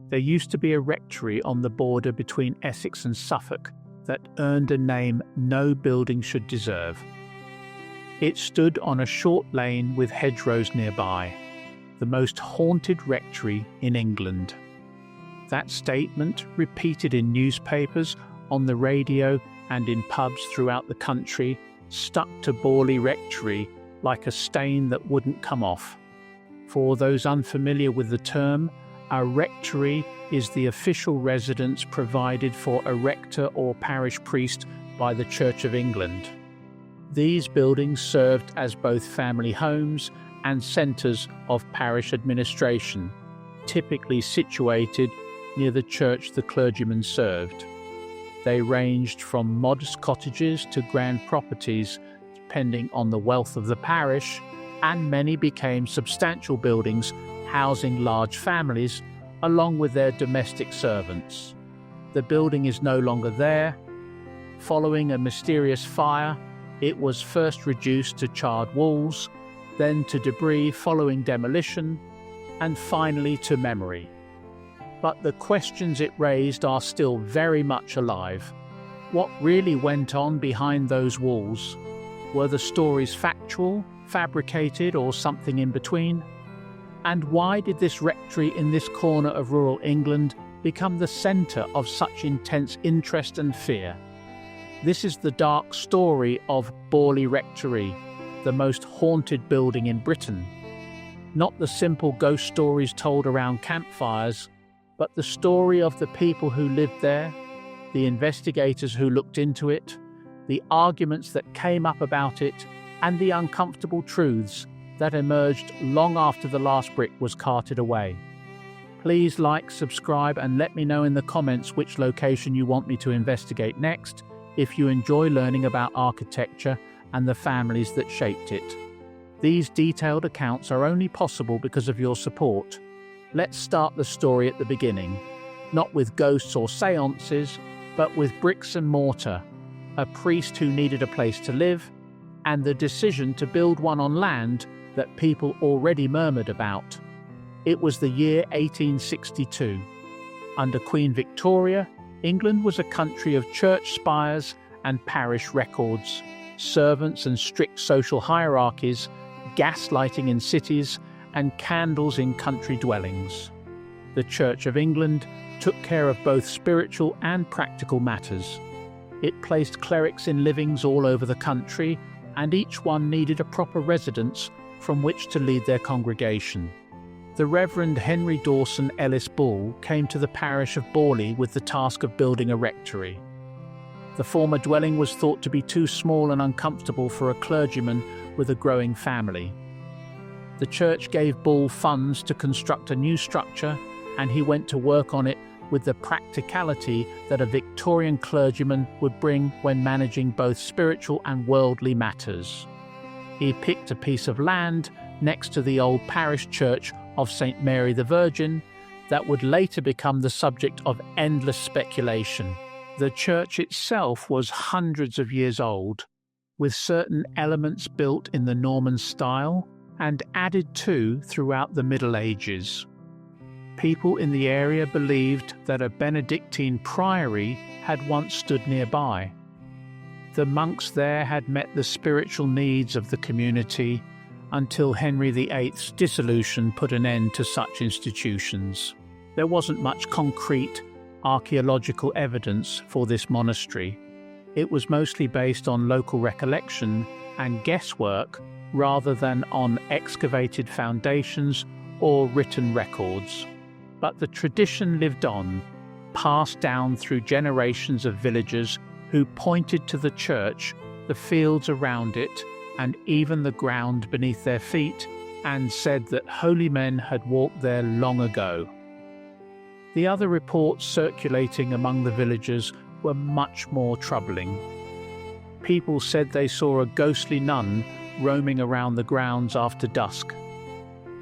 There used to be a rectory on the border between Essex and Suffolk that earned a name no building should deserve. It stood on a short lane with hedgerows nearby, the most haunted rectory in England. That statement, repeated in newspapers, on the radio and in pubs throughout the country, stuck to Borley Rectory like a stain that wouldn't come off. For those unfamiliar with the term, a rectory is the official residence provided for a rector or parish priest by the Church of England. These buildings served as both family homes and centres of parish administration, typically situated near the church the clergyman served. They ranged from modest cottages to grand properties, depending on the wealth of the parish, and many became substantial buildings housing large families along with their domestic servants. The building is no longer there. Following a mysterious fire, it was first reduced to charred walls, then to debris following demolition, and finally to memory. But the questions it raised are still very much alive. What really went on behind those walls? Were the stories factual, fabricated, or something in between? And why did this rectory in this corner of rural England become the centre of such intense interest and fear? This is the dark story of Borley Rectory, the most haunted building in Britain. Not the simple ghost stories told around campfires, but the story of the people who lived there, the investigators who looked into it, the arguments that came up about it, and the uncomfortable truths that emerged long after the last brick was carted away. Please like, subscribe, and let me know in the comments which location you want me to investigate next if you enjoy learning about architecture and the families that shaped it. These detailed accounts are only possible because of your support. Let's start the story at the beginning, not with ghosts or seances, but with bricks and mortar, a priest who needed a place to live, and the decision to build one on land that people already murmured about. It was the year 1862. Under Queen Victoria, England was a country of church spires and parish records, servants and strict social hierarchies, gaslighting in cities, and candles in country dwellings. The Church of England took care of both spiritual and practical matters. It placed clerics in livings all over the country, and each one needed a proper residence from which to lead their congregation. The Reverend Henry Dawson Ellis Bull came to the parish of Borley with the task of building a rectory. The former dwelling was thought to be too small and uncomfortable for a clergyman with a growing family. The church gave Bull funds to construct a new structure, and he went to work on it with the practicality that a Victorian clergyman would bring when managing both spiritual and worldly matters. He picked a piece of land next to the old parish church of St. Mary the Virgin that would later become the subject of endless speculation. The church itself was hundreds of years old, with certain elements built in the Norman style and added to throughout the Middle Ages. People in the area believed that a Benedictine priory had once stood nearby. The monks there had met the spiritual needs of the community until Henry VIII's dissolution put an end to such institutions. There wasn't much concrete archaeological evidence for this monastery. It was mostly based on local recollection and guesswork rather than on excavated foundations or written records. But the tradition lived on, passed down through generations of villagers who pointed to the church, the fields around it, and even the ground beneath their feet, and said that holy men had walked there long ago. The other reports circulating among the villagers were much more troubling. People said they saw a ghostly nun roaming around the grounds after dusk.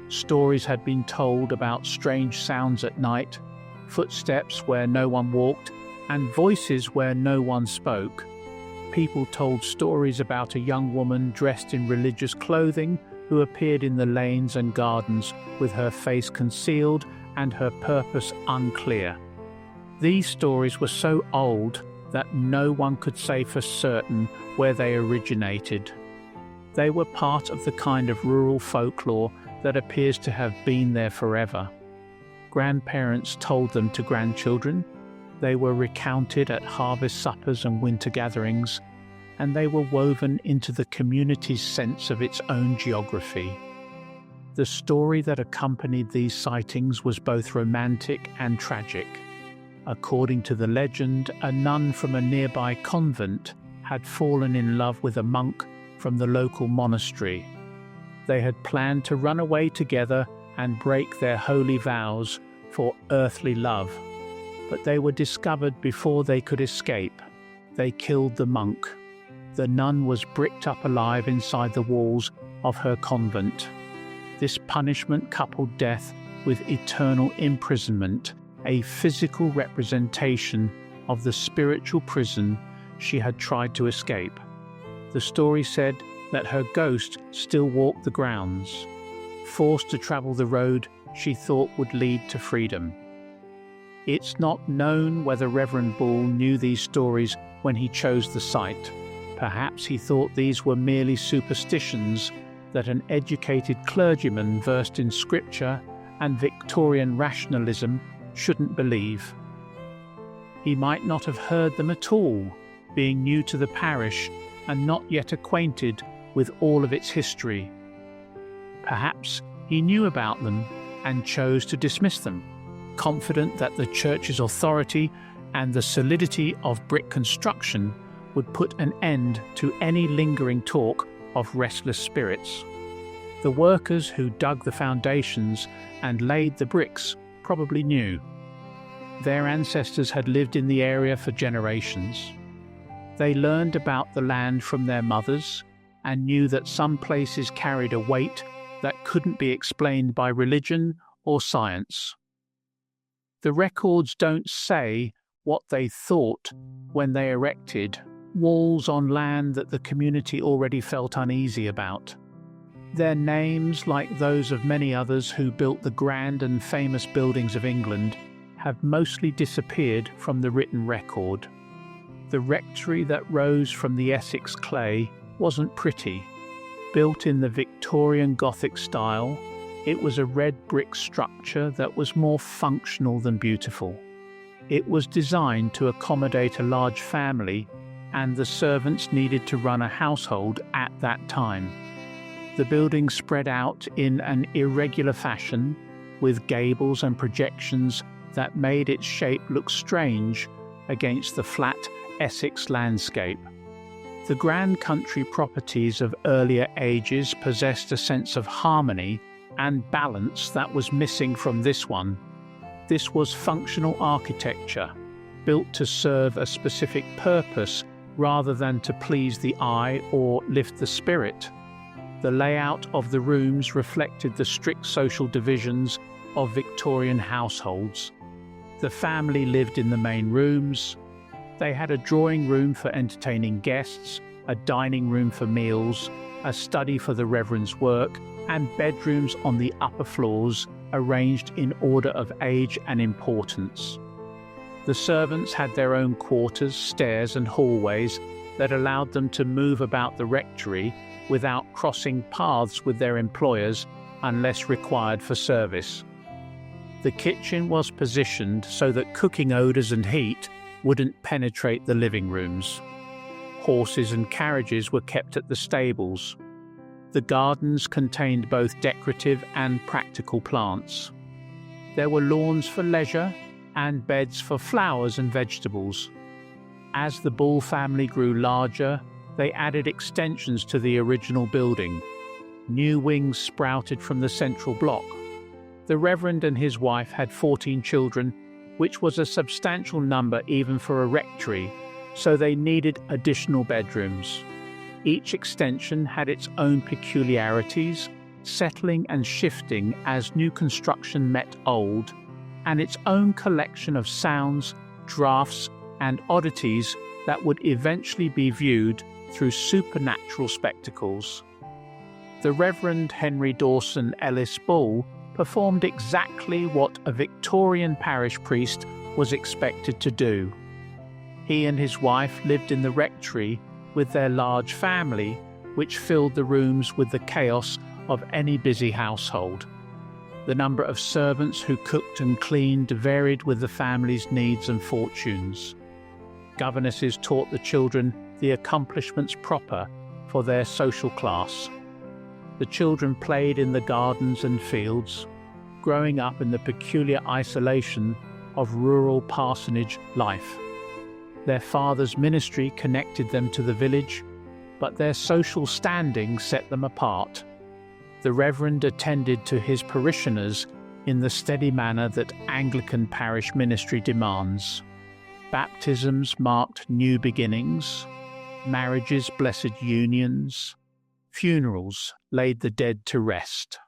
Stories had been told about strange sounds at night, footsteps where no one walked, and voices where no one spoke. People told stories about a young woman dressed in religious clothing who appeared in the lanes and gardens with her face concealed and her purpose unclear. These stories were so old that no one could say for certain where they originated. They were part of the kind of rural folklore that appears to have been there forever. Grandparents told them to grandchildren, they were recounted at harvest suppers and winter gatherings, and they were woven into the community's sense of its own geography. The story that accompanied these sightings was both romantic and tragic. According to the legend, a nun from a nearby convent had fallen in love with a monk from the local monastery. They had planned to run away together and break their holy vows for earthly love, but they were discovered before they could escape. They killed the monk. The nun was bricked up alive inside the walls of her convent. This punishment coupled death with eternal imprisonment, a physical representation of the spiritual prison she had tried to escape. The story said that her ghost still walked the grounds, forced to travel the road she thought would lead to freedom. It's not known whether Reverend Bull knew these stories when he chose the site. Perhaps he thought these were merely superstitions that an educated clergyman versed in scripture and Victorian rationalism shouldn't believe. He might not have heard them at all, being new to the parish and not yet acquainted with all of its history. Perhaps he knew about them and chose to dismiss them, confident that the church's authority and the solidity of brick construction would put an end to any lingering talk of restless spirits. The workers who dug the foundations and laid the bricks probably knew. Their ancestors had lived in the area for generations. They learned about the land from their mothers and knew that some places carried a weight that couldn't be explained by religion or science. The records don't say what they thought when they erected walls on land that the community already felt uneasy about. Their names, like those of many others who built the grand and famous buildings of England, have mostly disappeared from the written record. The rectory that rose from the Essex clay wasn't pretty. Built in the Victorian Gothic style, it was a red brick structure that was more functional than beautiful. It was designed to accommodate a large family, and the servants needed to run a household at that time. The building spread out in an irregular fashion, with gables and projections that made its shape look strange against the flat Essex landscape. The grand country properties of earlier ages possessed a sense of harmony and balance that was missing from this one. This was functional architecture, built to serve a specific purpose rather than to please the eye or lift the spirit. The layout of the rooms reflected the strict social divisions of Victorian households. The family lived in the main rooms. They had a drawing room for entertaining guests, a dining room for meals, a study for the Reverend's work, and bedrooms on the upper floors arranged in order of age and importance. The servants had their own quarters, stairs and hallways that allowed them to move about the rectory without crossing paths with their employers unless required for service. The kitchen was positioned so that cooking odours and heat wouldn't penetrate the living rooms. Horses and carriages were kept at the stables. The gardens contained both decorative and practical plants. There were lawns for leisure and beds for flowers and vegetables. As the Bull family grew larger, they added extensions to the original building. New wings sprouted from the central block. The Reverend and his wife had 14 children, which was a substantial number even for a rectory, so they needed additional bedrooms. Each extension had its own peculiarities, settling and shifting as new construction met old, and its own collection of sounds, drafts, and oddities that would eventually be viewed through supernatural spectacles. The Reverend Henry Dawson Ellis Bull performed exactly what a Victorian parish priest was expected to do. He and his wife lived in the rectory with their large family, which filled the rooms with the chaos of any busy household. The number of servants who cooked and cleaned varied with the family's needs and fortunes. Governesses taught the children the accomplishments proper for their social class. The children played in the gardens and fields, growing up in the peculiar isolation of rural parsonage life. Their father's ministry connected them to the village, but their social standing set them apart. The Reverend attended to his parishioners in the steady manner that Anglican parish ministry demands. Baptisms marked new beginnings, marriages blessed unions, funerals laid the dead to rest.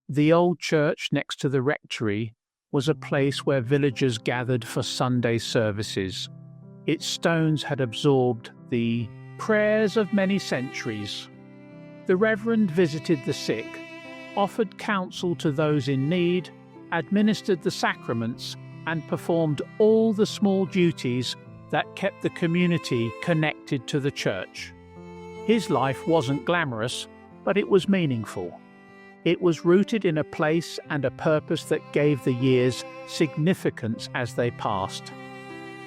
The old church next to the rectory was a place where villagers gathered for Sunday services. Its stones had absorbed the prayers of many centuries. The Reverend visited the sick, offered counsel to those in need, administered the sacraments, and performed all the small duties that kept the community connected to the church. His life wasn't glamorous, but it was meaningful. It was rooted in a place and a purpose that gave the years significance as they passed.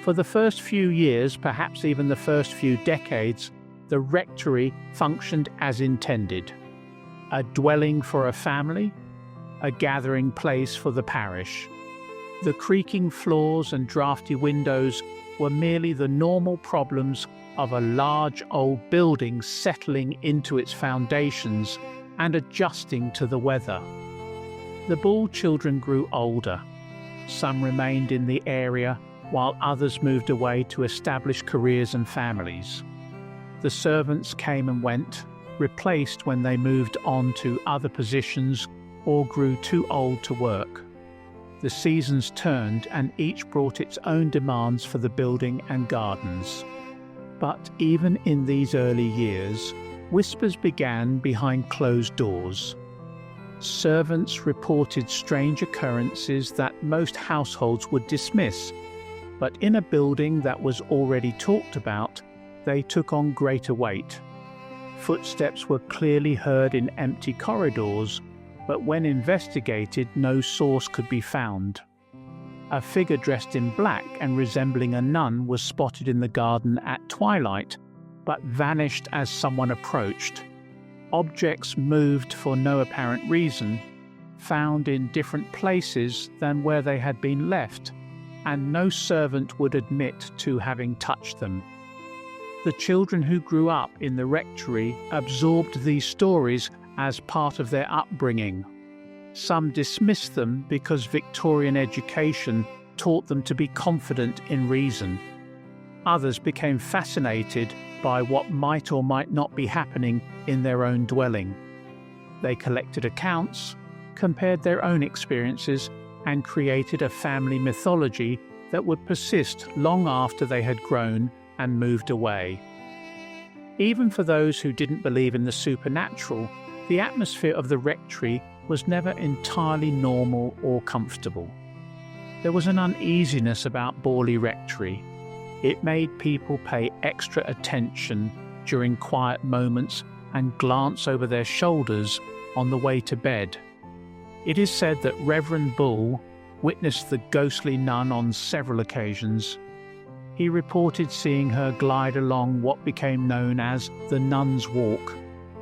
For the first few years, perhaps even the first few decades, the rectory functioned as intended. A dwelling for a family, a gathering place for the parish. The creaking floors and draughty windows were merely the normal problems of a large old building settling into its foundations and adjusting to the weather. The Bull children grew older. Some remained in the area while others moved away to establish careers and families. The servants came and went, replaced when they moved on to other positions or grew too old to work. The seasons turned and each brought its own demands for the building and gardens. But even in these early years, whispers began behind closed doors. Servants reported strange occurrences that most households would dismiss, but in a building that was already talked about, they took on greater weight. Footsteps were clearly heard in empty corridors, but when investigated, no source could be found. A figure dressed in black and resembling a nun was spotted in the garden at twilight, but vanished as someone approached. Objects moved for no apparent reason, found in different places than where they had been left, and no servant would admit to having touched them. The children who grew up in the rectory absorbed these stories as part of their upbringing. Some dismissed them because Victorian education taught them to be confident in reason. Others became fascinated by what might or might not be happening in their own dwelling. They collected accounts, compared their own experiences, and created a family mythology that would persist long after they had grown and moved away. Even for those who didn't believe in the supernatural, the atmosphere of the rectory was never entirely normal or comfortable. There was an uneasiness about Borley Rectory. It made people pay extra attention during quiet moments and glance over their shoulders on the way to bed. It is said that Reverend Bull witnessed the ghostly nun on several occasions. He reported seeing her glide along what became known as the Nun's Walk,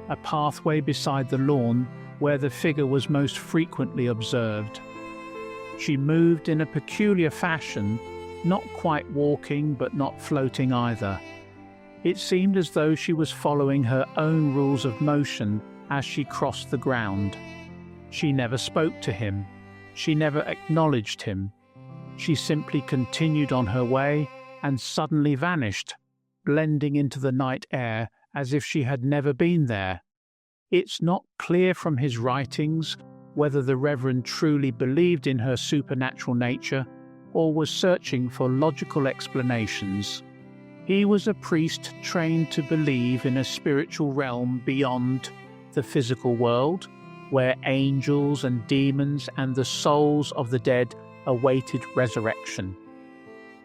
a pathway beside the lawn where the figure was most frequently observed. She moved in a peculiar fashion, not quite walking but not floating either. It seemed as though she was following her own rules of motion as she crossed the ground. She never spoke to him. She never acknowledged him. She simply continued on her way and suddenly vanished, blending into the night air as if she had never been there. It's not clear from his writings whether the Reverend truly believed in her supernatural nature or was searching for logical explanations. He was a priest trained to believe in a spiritual realm beyond the physical world, where angels and demons and the souls of the dead awaited resurrection.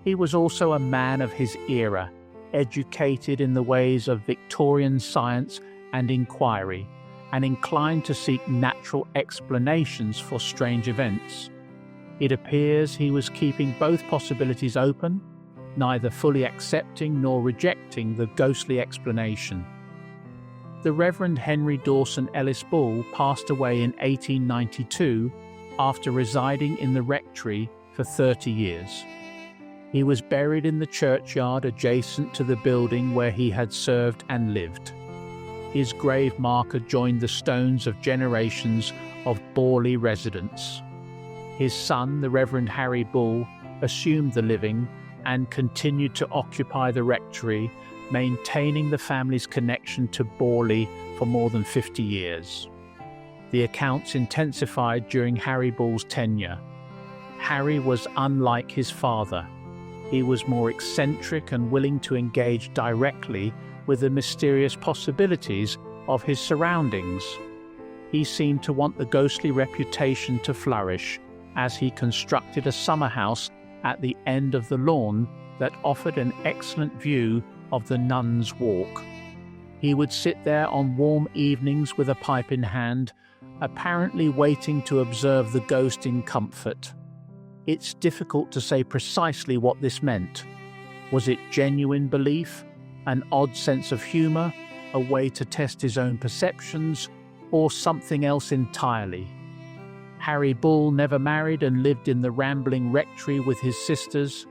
He was also a man of his era, educated in the ways of Victorian science and inquiry, and inclined to seek natural explanations for strange events. It appears he was keeping both possibilities open, neither fully accepting nor rejecting the ghostly explanation. The Reverend Henry Dawson Ellis Bull passed away in 1892 after residing in the rectory for 30 years. He was buried in the churchyard adjacent to the building where he had served and lived. His grave marker joined the stones of generations of Borley residents. His son, the Reverend Harry Bull, assumed the living and continued to occupy the rectory, maintaining the family's connection to Borley for more than 50 years. The accounts intensified during Harry Bull's tenure. Harry was unlike his father. He was more eccentric and willing to engage directly with the mysterious possibilities of his surroundings. He seemed to want the ghostly reputation to flourish as he constructed a summer house at the end of the lawn that offered an excellent view of the Nuns' Walk. He would sit there on warm evenings with a pipe in hand, apparently waiting to observe the ghost in comfort. It's difficult to say precisely what this meant. Was it genuine belief, an odd sense of humour, a way to test his own perceptions, or something else entirely? Harry Bull never married and lived in the rambling rectory with his sisters.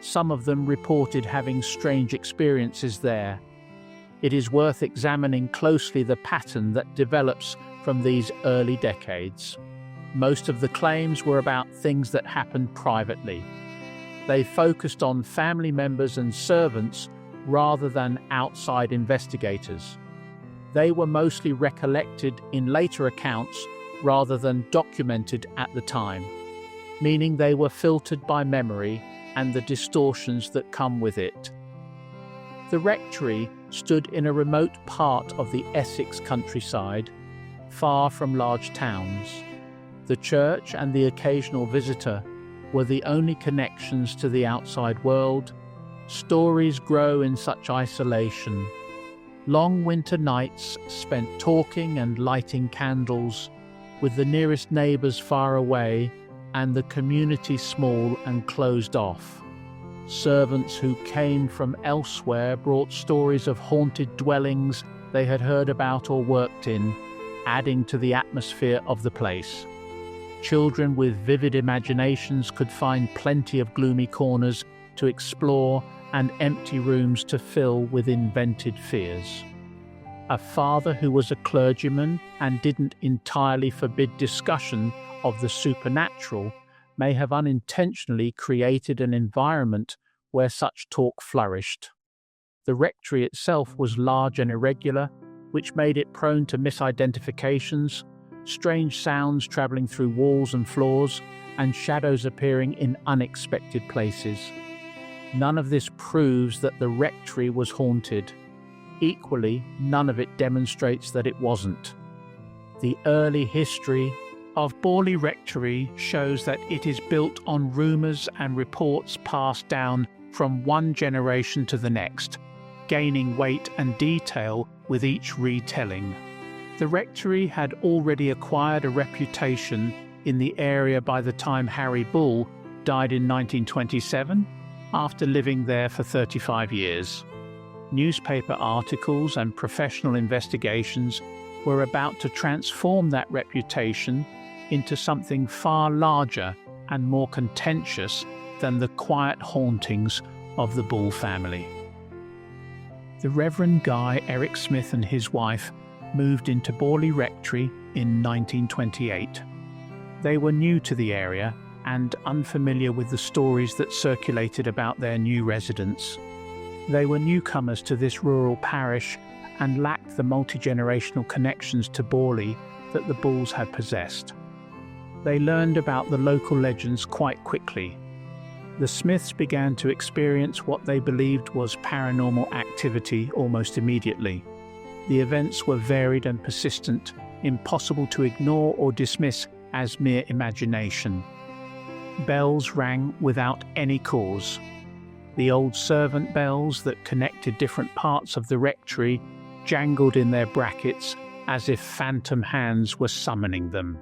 Some of them reported having strange experiences there. It is worth examining closely the pattern that develops from these early decades. Most of the claims were about things that happened privately. They focused on family members and servants rather than outside investigators. They were mostly recollected in later accounts rather than documented at the time, meaning they were filtered by memory and the distortions that come with it. The rectory stood in a remote part of the Essex countryside, far from large towns. The church and the occasional visitor were the only connections to the outside world. Stories grow in such isolation. Long winter nights spent talking and lighting candles, with the nearest neighbours far away and the community small and closed off. Servants who came from elsewhere brought stories of haunted dwellings they had heard about or worked in, adding to the atmosphere of the place. Children with vivid imaginations could find plenty of gloomy corners to explore and empty rooms to fill with invented fears. A father who was a clergyman and didn't entirely forbid discussion of the supernatural may have unintentionally created an environment where such talk flourished. The rectory itself was large and irregular, which made it prone to misidentifications, strange sounds travelling through walls and floors, and shadows appearing in unexpected places. None of this proves that the rectory was haunted. Equally, none of it demonstrates that it wasn't. The early history of Borley Rectory shows that it is built on rumours and reports passed down from one generation to the next, gaining weight and detail with each retelling. The rectory had already acquired a reputation in the area by the time Harry Bull died in 1927, after living there for 35 years. Newspaper articles and professional investigations were about to transform that reputation into something far larger and more contentious than the quiet hauntings of the Bull family. The Reverend Guy Eric Smith and his wife moved into Borley Rectory in 1928. They were new to the area and unfamiliar with the stories that circulated about their new residence. They were newcomers to this rural parish and lacked the multi-generational connections to Borley that the Bulls had possessed. They learned about the local legends quite quickly. The Smiths began to experience what they believed was paranormal activity almost immediately. The events were varied and persistent, impossible to ignore or dismiss as mere imagination. Bells rang without any cause. The old servant bells that connected different parts of the rectory jangled in their brackets as if phantom hands were summoning them.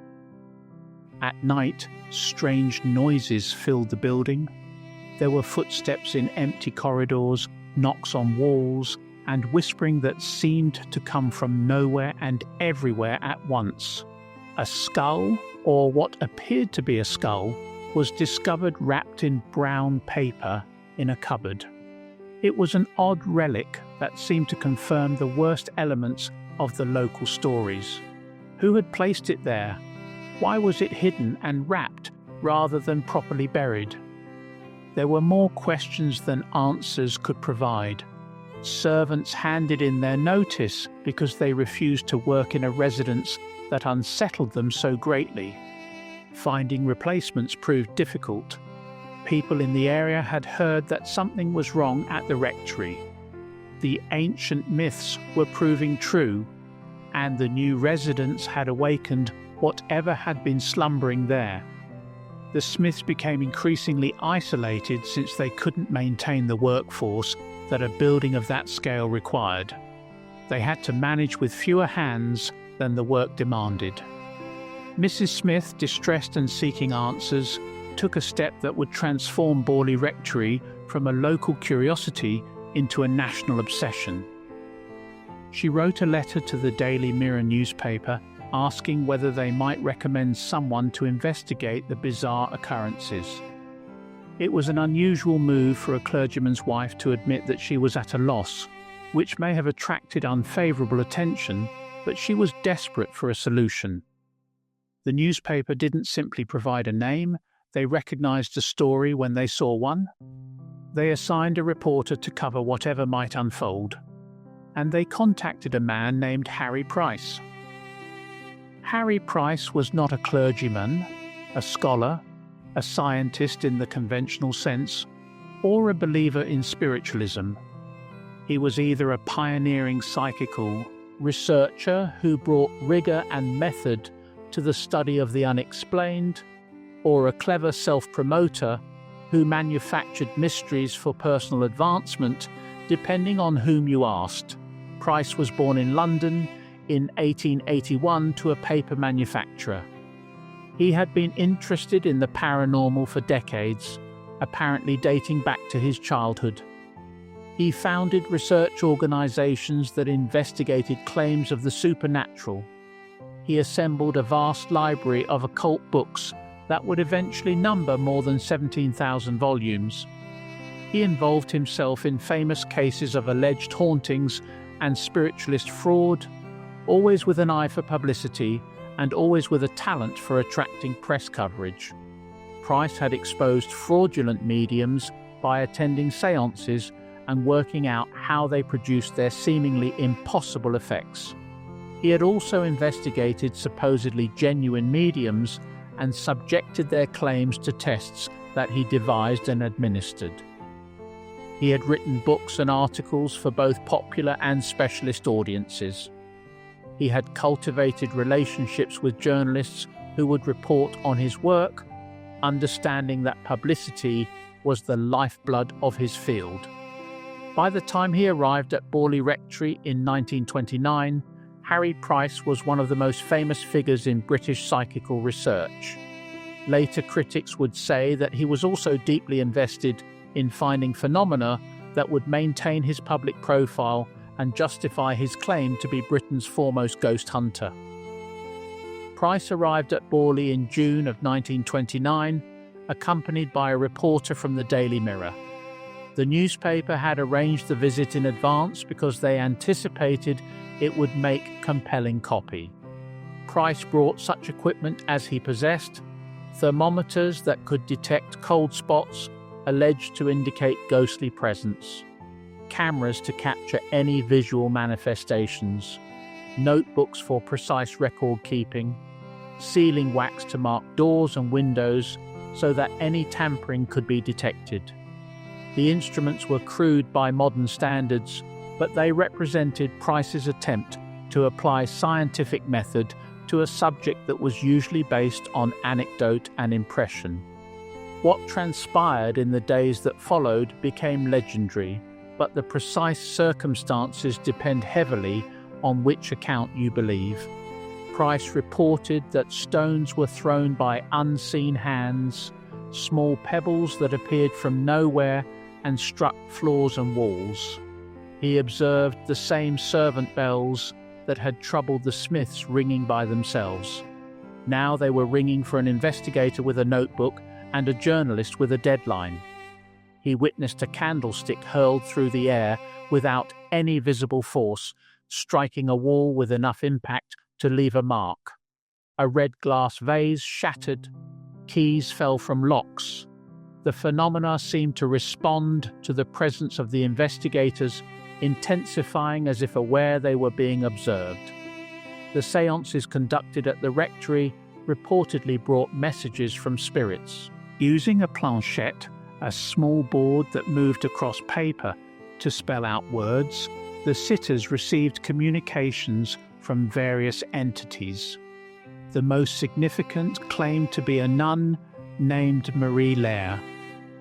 At night, strange noises filled the building. There were footsteps in empty corridors, knocks on walls, and whispering that seemed to come from nowhere and everywhere at once. A skull, or what appeared to be a skull, was discovered wrapped in brown paper in a cupboard. It was an odd relic that seemed to confirm the worst elements of the local stories. Who had placed it there? Why was it hidden and wrapped rather than properly buried? There were more questions than answers could provide. Servants handed in their notice because they refused to work in a residence that unsettled them so greatly. Finding replacements proved difficult. People in the area had heard that something was wrong at the rectory. The ancient myths were proving true, and the new residents had awakened whatever had been slumbering there. The Smiths became increasingly isolated since they couldn't maintain the workforce that a building of that scale required. They had to manage with fewer hands than the work demanded. Mrs. Smith, distressed and seeking answers, took a step that would transform Borley Rectory from a local curiosity into a national obsession. She wrote a letter to the Daily Mirror newspaper asking whether they might recommend someone to investigate the bizarre occurrences. It was an unusual move for a clergyman's wife to admit that she was at a loss, which may have attracted unfavourable attention, but she was desperate for a solution. The newspaper didn't simply provide a name, they recognised a story when they saw one. They assigned a reporter to cover whatever might unfold, and they contacted a man named Harry Price. Harry Price was not a clergyman, a scholar, a scientist in the conventional sense, or a believer in spiritualism. He was either a pioneering psychical researcher who brought rigour and method to the study of the unexplained, or a clever self-promoter who manufactured mysteries for personal advancement, depending on whom you asked. Price was born in London in 1881 to a paper manufacturer. He had been interested in the paranormal for decades, apparently dating back to his childhood. He founded research organizations that investigated claims of the supernatural. He assembled a vast library of occult books that would eventually number more than 17,000 volumes. He involved himself in famous cases of alleged hauntings and spiritualist fraud, always with an eye for publicity and always with a talent for attracting press coverage. Price had exposed fraudulent mediums by attending seances and working out how they produced their seemingly impossible effects. He had also investigated supposedly genuine mediums and subjected their claims to tests that he devised and administered. He had written books and articles for both popular and specialist audiences. He had cultivated relationships with journalists who would report on his work, understanding that publicity was the lifeblood of his field. By the time he arrived at Borley Rectory in 1929, Harry Price was one of the most famous figures in British psychical research. Later critics would say that he was also deeply invested in finding phenomena that would maintain his public profile and justify his claim to be Britain's foremost ghost hunter. Price arrived at Borley in June of 1929, accompanied by a reporter from the Daily Mirror. The newspaper had arranged the visit in advance because they anticipated it would make compelling copy. Price brought such equipment as he possessed: thermometers that could detect cold spots alleged to indicate ghostly presence, cameras to capture any visual manifestations, notebooks for precise record keeping, sealing wax to mark doors and windows so that any tampering could be detected. The instruments were crude by modern standards, but they represented Price's attempt to apply scientific method to a subject that was usually based on anecdote and impression. What transpired in the days that followed became legendary, but the precise circumstances depend heavily on which account you believe. Price reported that stones were thrown by unseen hands, small pebbles that appeared from nowhere and struck floors and walls. He observed the same servant bells that had troubled the Smiths ringing by themselves. Now they were ringing for an investigator with a notebook and a journalist with a deadline. He witnessed a candlestick hurled through the air without any visible force, striking a wall with enough impact to leave a mark. A red glass vase shattered. Keys fell from locks. The phenomena seemed to respond to the presence of the investigators, intensifying as if aware they were being observed. The séances conducted at the rectory reportedly brought messages from spirits. Using a planchette, a small board that moved across paper to spell out words, the sitters received communications from various entities. The most significant claimed to be a nun named Marie Lair.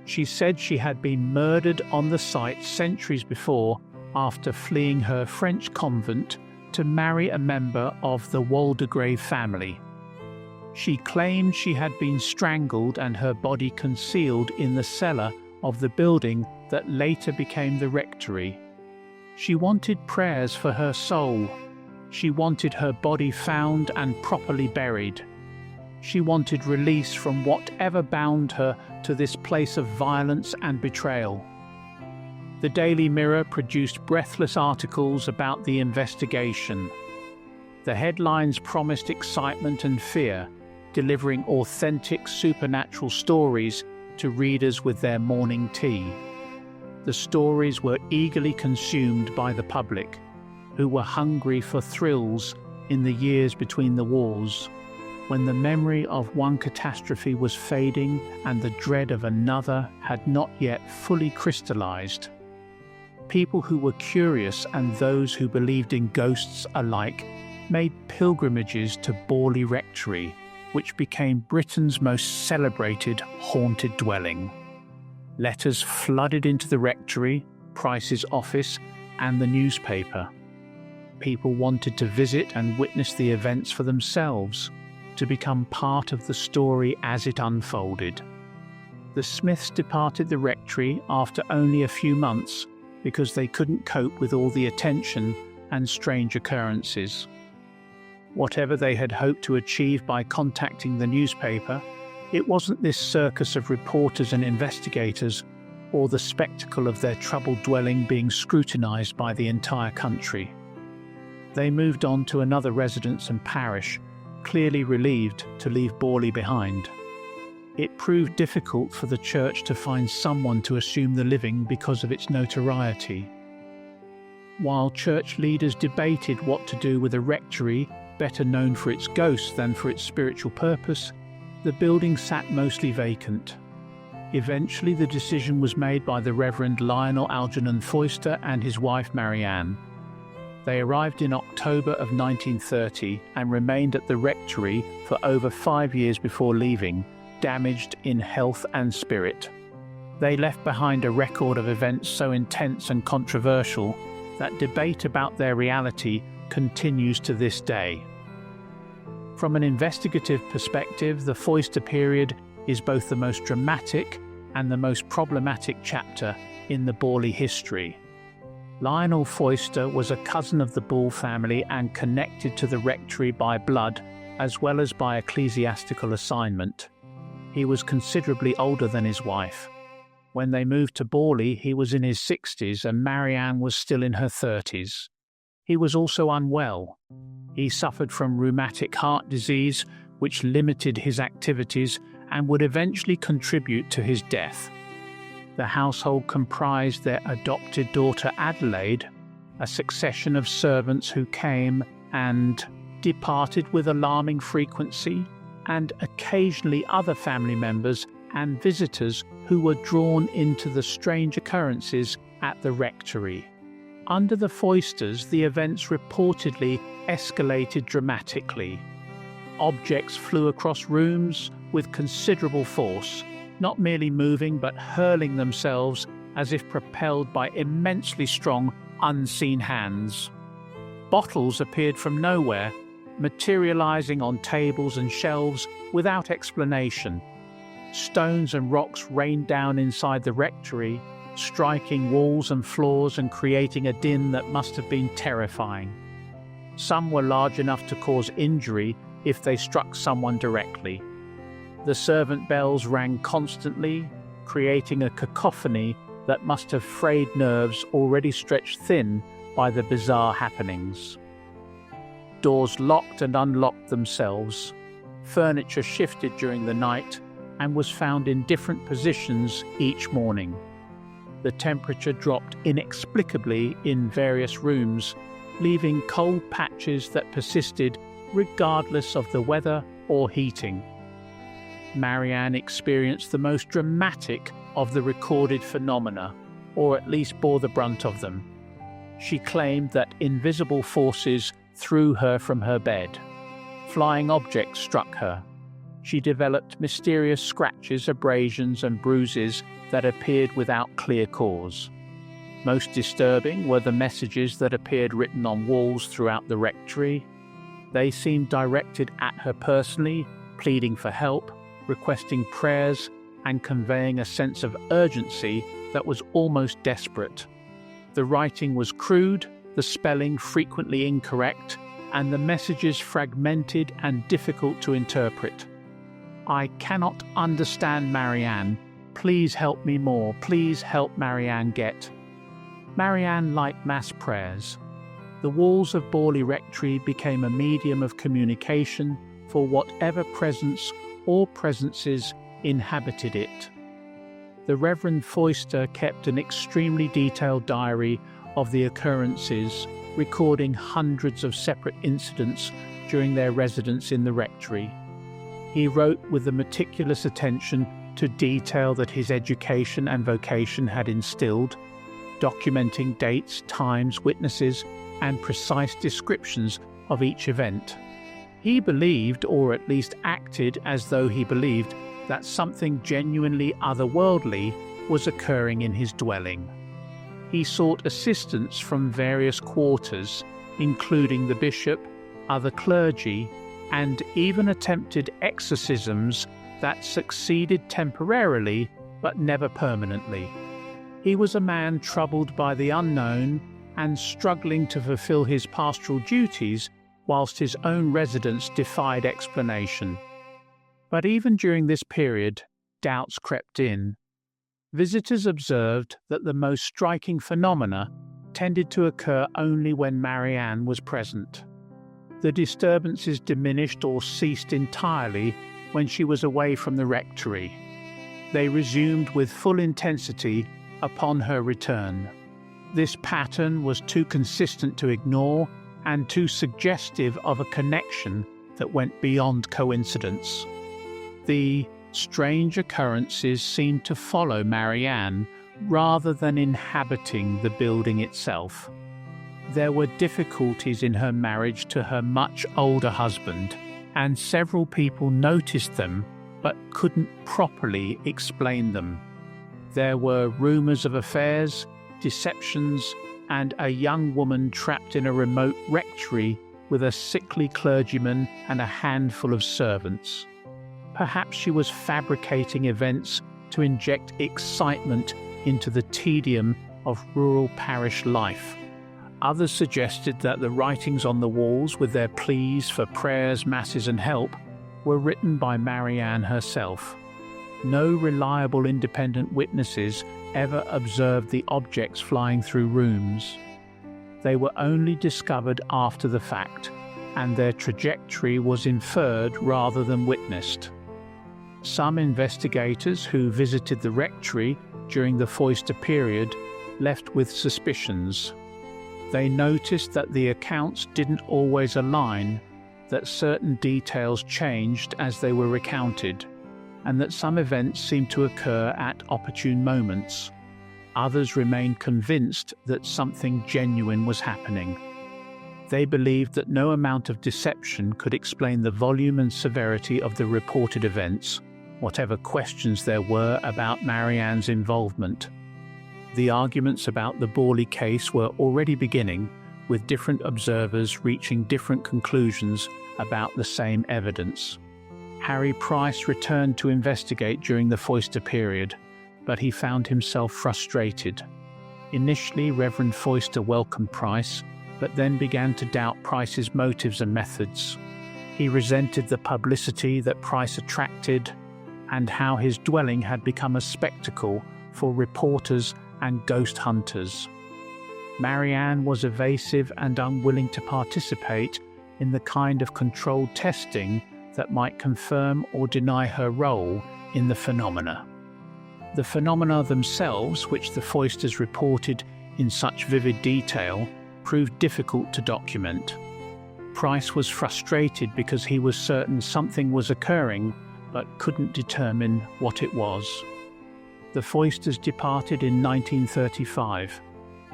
She said she had been murdered on the site centuries before after fleeing her French convent to marry a member of the Waldegrave family. She claimed she had been strangled and her body concealed in the cellar of the building that later became the rectory. She wanted prayers for her soul. She wanted her body found and properly buried. She wanted release from whatever bound her to this place of violence and betrayal. The Daily Mirror produced breathless articles about the investigation. The headlines promised excitement and fear, delivering authentic supernatural stories to readers with their morning tea. The stories were eagerly consumed by the public, who were hungry for thrills in the years between the wars, when the memory of one catastrophe was fading and the dread of another had not yet fully crystallized. People who were curious and those who believed in ghosts alike made pilgrimages to Borley Rectory, which became Britain's most celebrated haunted dwelling. Letters flooded into the rectory, Price's office, and the newspaper. People wanted to visit and witness the events for themselves, to become part of the story as it unfolded. The Smiths departed the rectory after only a few months because they couldn't cope with all the attention and strange occurrences. Whatever they had hoped to achieve by contacting the newspaper, it wasn't this circus of reporters and investigators or the spectacle of their troubled dwelling being scrutinized by the entire country. They moved on to another residence and parish, clearly relieved to leave Borley behind. It proved difficult for the church to find someone to assume the living because of its notoriety. While church leaders debated what to do with a rectory better known for its ghosts than for its spiritual purpose, the building sat mostly vacant. Eventually the decision was made by the Reverend Lionel Algernon Foyster and his wife Marianne. They arrived in October of 1930 and remained at the rectory for over 5 years before leaving, damaged in health and spirit. They left behind a record of events so intense and controversial that debate about their reality continues to this day. From an investigative perspective, the Foyster period is both the most dramatic and the most problematic chapter in the Borley history. Lionel Foyster was a cousin of the Bull family and connected to the rectory by blood as well as by ecclesiastical assignment. He was considerably older than his wife. When they moved to Borley, he was in his 60s and Marianne was still in her 30s. He was also unwell. He suffered from rheumatic heart disease, which limited his activities and would eventually contribute to his death. The household comprised their adopted daughter Adelaide, a succession of servants who came and departed with alarming frequency, and occasionally other family members and visitors who were drawn into the strange occurrences at the rectory. Under the Foysters, the events reportedly escalated dramatically. Objects flew across rooms with considerable force, not merely moving but hurling themselves as if propelled by immensely strong, unseen hands. Bottles appeared from nowhere, materializing on tables and shelves without explanation. Stones and rocks rained down inside the rectory, striking walls and floors and creating a din that must have been terrifying. Some were large enough to cause injury if they struck someone directly. The servant bells rang constantly, creating a cacophony that must have frayed nerves already stretched thin by the bizarre happenings. Doors locked and unlocked themselves. Furniture shifted during the night and was found in different positions each morning. The temperature dropped inexplicably in various rooms, leaving cold patches that persisted regardless of the weather or heating. Marianne experienced the most dramatic of the recorded phenomena, or at least bore the brunt of them. She claimed that invisible forces threw her from her bed. Flying objects struck her. She developed mysterious scratches, abrasions, and bruises that appeared without clear cause. Most disturbing were the messages that appeared written on walls throughout the rectory. They seemed directed at her personally, pleading for help, requesting prayers, and conveying a sense of urgency that was almost desperate. The writing was crude, the spelling frequently incorrect, and the messages fragmented and difficult to interpret. "I cannot understand Marianne. Please help me more. Please help Marianne get." Marianne liked mass prayers. The walls of Borley Rectory became a medium of communication for whatever presence or presences inhabited it. The Reverend Foyster kept an extremely detailed diary of the occurrences, recording hundreds of separate incidents during their residence in the rectory. He wrote with the meticulous attention to detail that his education and vocation had instilled, documenting dates, times, witnesses, and precise descriptions of each event. He believed, or at least acted as though he believed, that something genuinely otherworldly was occurring in his dwelling. He sought assistance from various quarters, including the bishop, other clergy, and even attempted exorcisms that succeeded temporarily but never permanently. He was a man troubled by the unknown and struggling to fulfill his pastoral duties whilst his own residence defied explanation. But even during this period, doubts crept in. Visitors observed that the most striking phenomena tended to occur only when Marianne was present. The disturbances diminished or ceased entirely when she was away from the rectory. They resumed with full intensity upon her return. This pattern was too consistent to ignore and too suggestive of a connection that went beyond coincidence. The strange occurrences seemed to follow Marianne rather than inhabiting the building itself. There were difficulties in her marriage to her much older husband, and several people noticed them but couldn't properly explain them. There were rumours of affairs, deceptions, and a young woman trapped in a remote rectory with a sickly clergyman and a handful of servants. Perhaps she was fabricating events to inject excitement into the tedium of rural parish life. Others suggested that the writings on the walls with their pleas for prayers, masses and help were written by Marianne herself. No reliable independent witnesses ever observed the objects flying through rooms. They were only discovered after the fact, and their trajectory was inferred rather than witnessed. Some investigators who visited the rectory during the Foyster period left with suspicions. They noticed that the accounts didn't always align, that certain details changed as they were recounted, and that some events seemed to occur at opportune moments. Others remained convinced that something genuine was happening. They believed that no amount of deception could explain the volume and severity of the reported events, whatever questions there were about Marianne's involvement. The arguments about the Borley case were already beginning, with different observers reaching different conclusions about the same evidence. Harry Price returned to investigate during the Foyster period, but he found himself frustrated. Initially, Reverend Foyster welcomed Price, but then began to doubt Price's motives and methods. He resented the publicity that Price attracted and how his dwelling had become a spectacle for reporters and ghost hunters. Marianne was evasive and unwilling to participate in the kind of controlled testing that might confirm or deny her role in the phenomena. The phenomena themselves, which the Foysters reported in such vivid detail, proved difficult to document. Price was frustrated because he was certain something was occurring but couldn't determine what it was. The Foysters departed in 1935.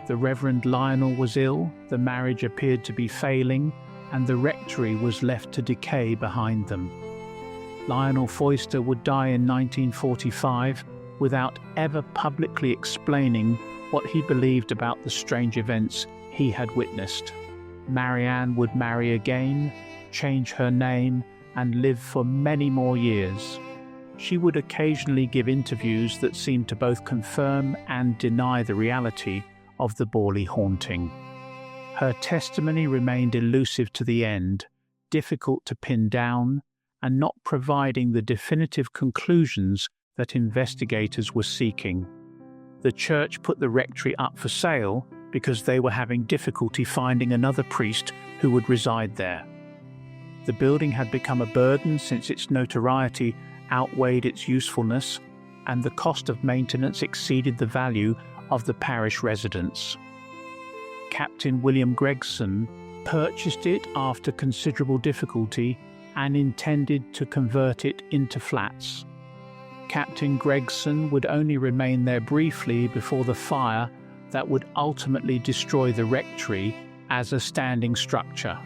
The Reverend Lionel was ill, the marriage appeared to be failing, and the rectory was left to decay behind them. Lionel Foyster would die in 1945 without ever publicly explaining what he believed about the strange events he had witnessed. Marianne would marry again, change her name, and live for many more years. She would occasionally give interviews that seemed to both confirm and deny the reality of the Borley haunting. Her testimony remained elusive to the end, difficult to pin down, and not providing the definitive conclusions that investigators were seeking. The church put the rectory up for sale because they were having difficulty finding another priest who would reside there. The building had become a burden since its notoriety outweighed its usefulness, and the cost of maintenance exceeded the value of the parish residents. Captain William Gregson purchased it after considerable difficulty and intended to convert it into flats. Captain Gregson would only remain there briefly before the fire that would ultimately destroy the rectory as a standing structure.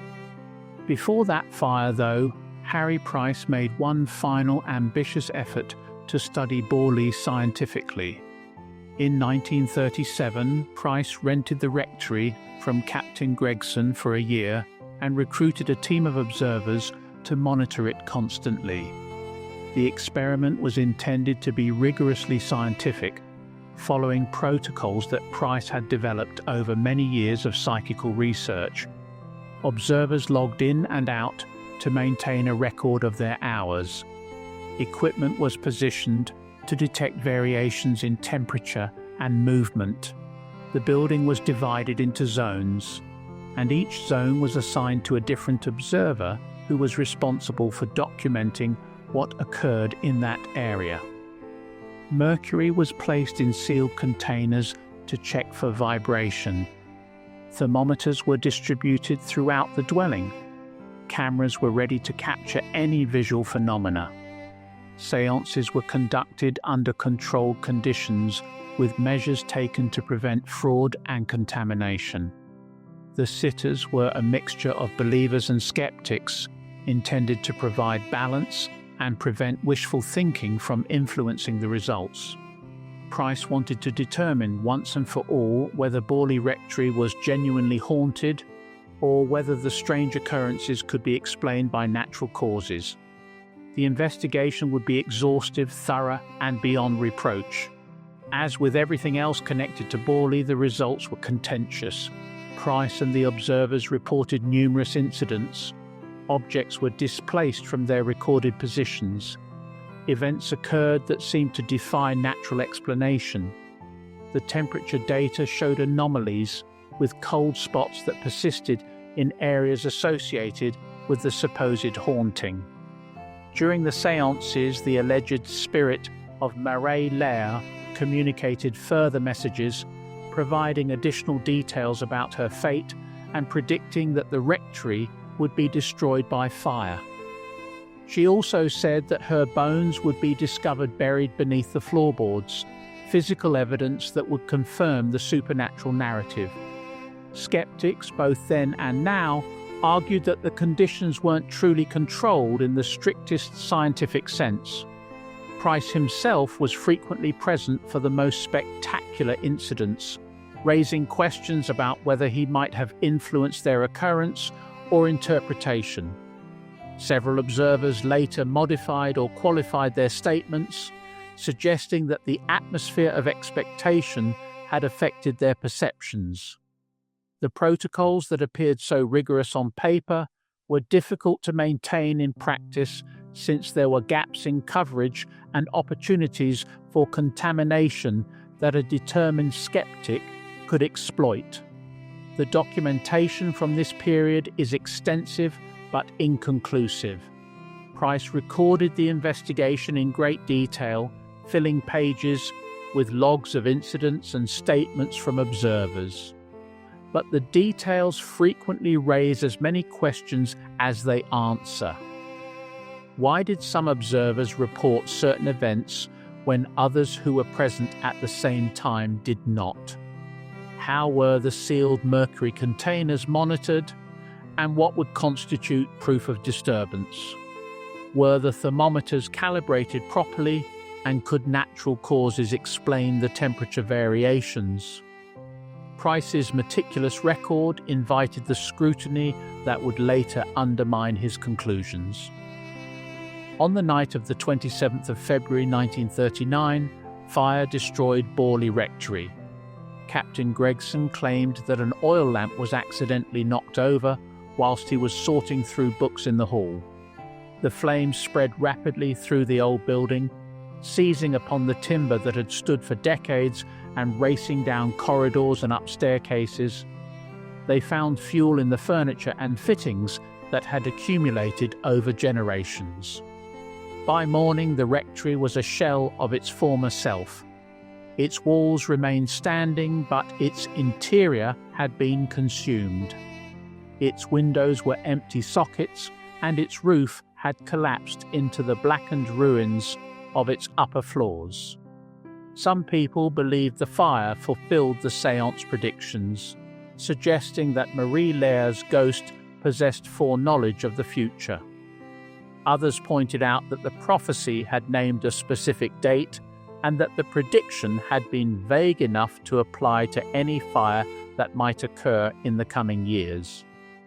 Before that fire, though, Harry Price made one final ambitious effort to study Borley scientifically. In 1937, Price rented the rectory from Captain Gregson for a year and recruited a team of observers to monitor it constantly. The experiment was intended to be rigorously scientific, following protocols that Price had developed over many years of psychical research. Observers logged in and out to maintain a record of their hours. Equipment was positioned to detect variations in temperature and movement. The building was divided into zones, and each zone was assigned to a different observer who was responsible for documenting what occurred in that area. Mercury was placed in sealed containers to check for vibration. Thermometers were distributed throughout the dwelling. Cameras were ready to capture any visual phenomena. Seances were conducted under controlled conditions, with measures taken to prevent fraud and contamination. The sitters were a mixture of believers and skeptics, intended to provide balance and prevent wishful thinking from influencing the results. Price wanted to determine once and for all whether Borley Rectory was genuinely haunted or whether the strange occurrences could be explained by natural causes. The investigation would be exhaustive, thorough, and beyond reproach. As with everything else connected to Borley, the results were contentious. Price and the observers reported numerous incidents. Objects were displaced from their recorded positions. Events occurred that seemed to defy natural explanation. The temperature data showed anomalies, with cold spots that persisted in areas associated with the supposed haunting. During the seances, the alleged spirit of Marie Lair communicated further messages, providing additional details about her fate and predicting that the rectory would be destroyed by fire. She also said that her bones would be discovered buried beneath the floorboards, physical evidence that would confirm the supernatural narrative. Skeptics, both then and now, argued that the conditions weren't truly controlled in the strictest scientific sense. Price himself was frequently present for the most spectacular incidents, raising questions about whether he might have influenced their occurrence or interpretation. Several observers later modified or qualified their statements, suggesting that the atmosphere of expectation had affected their perceptions. The protocols that appeared so rigorous on paper were difficult to maintain in practice, since there were gaps in coverage and opportunities for contamination that a determined skeptic could exploit. The documentation from this period is extensive but inconclusive. Price recorded the investigation in great detail, filling pages with logs of incidents and statements from observers. But the details frequently raise as many questions as they answer. Why did some observers report certain events when others who were present at the same time did not? How were the sealed mercury containers monitored, and what would constitute proof of disturbance? Were the thermometers calibrated properly, and could natural causes explain the temperature variations? Price's meticulous record invited the scrutiny that would later undermine his conclusions. On the night of the 27th of February 1939, fire destroyed Borley Rectory. Captain Gregson claimed that an oil lamp was accidentally knocked over whilst he was sorting through books in the hall. The flames spread rapidly through the old building, seizing upon the timber that had stood for decades and racing down corridors and up staircases. They found fuel in the furniture and fittings that had accumulated over generations. By morning, the rectory was a shell of its former self. Its walls remained standing, but its interior had been consumed. Its windows were empty sockets, and its roof had collapsed into the blackened ruins of its upper floors. Some people believed the fire fulfilled the seance predictions, suggesting that Marie Lair's ghost possessed foreknowledge of the future. Others pointed out that the prophecy had named a specific date, and that the prediction had been vague enough to apply to any fire that might occur in the coming years.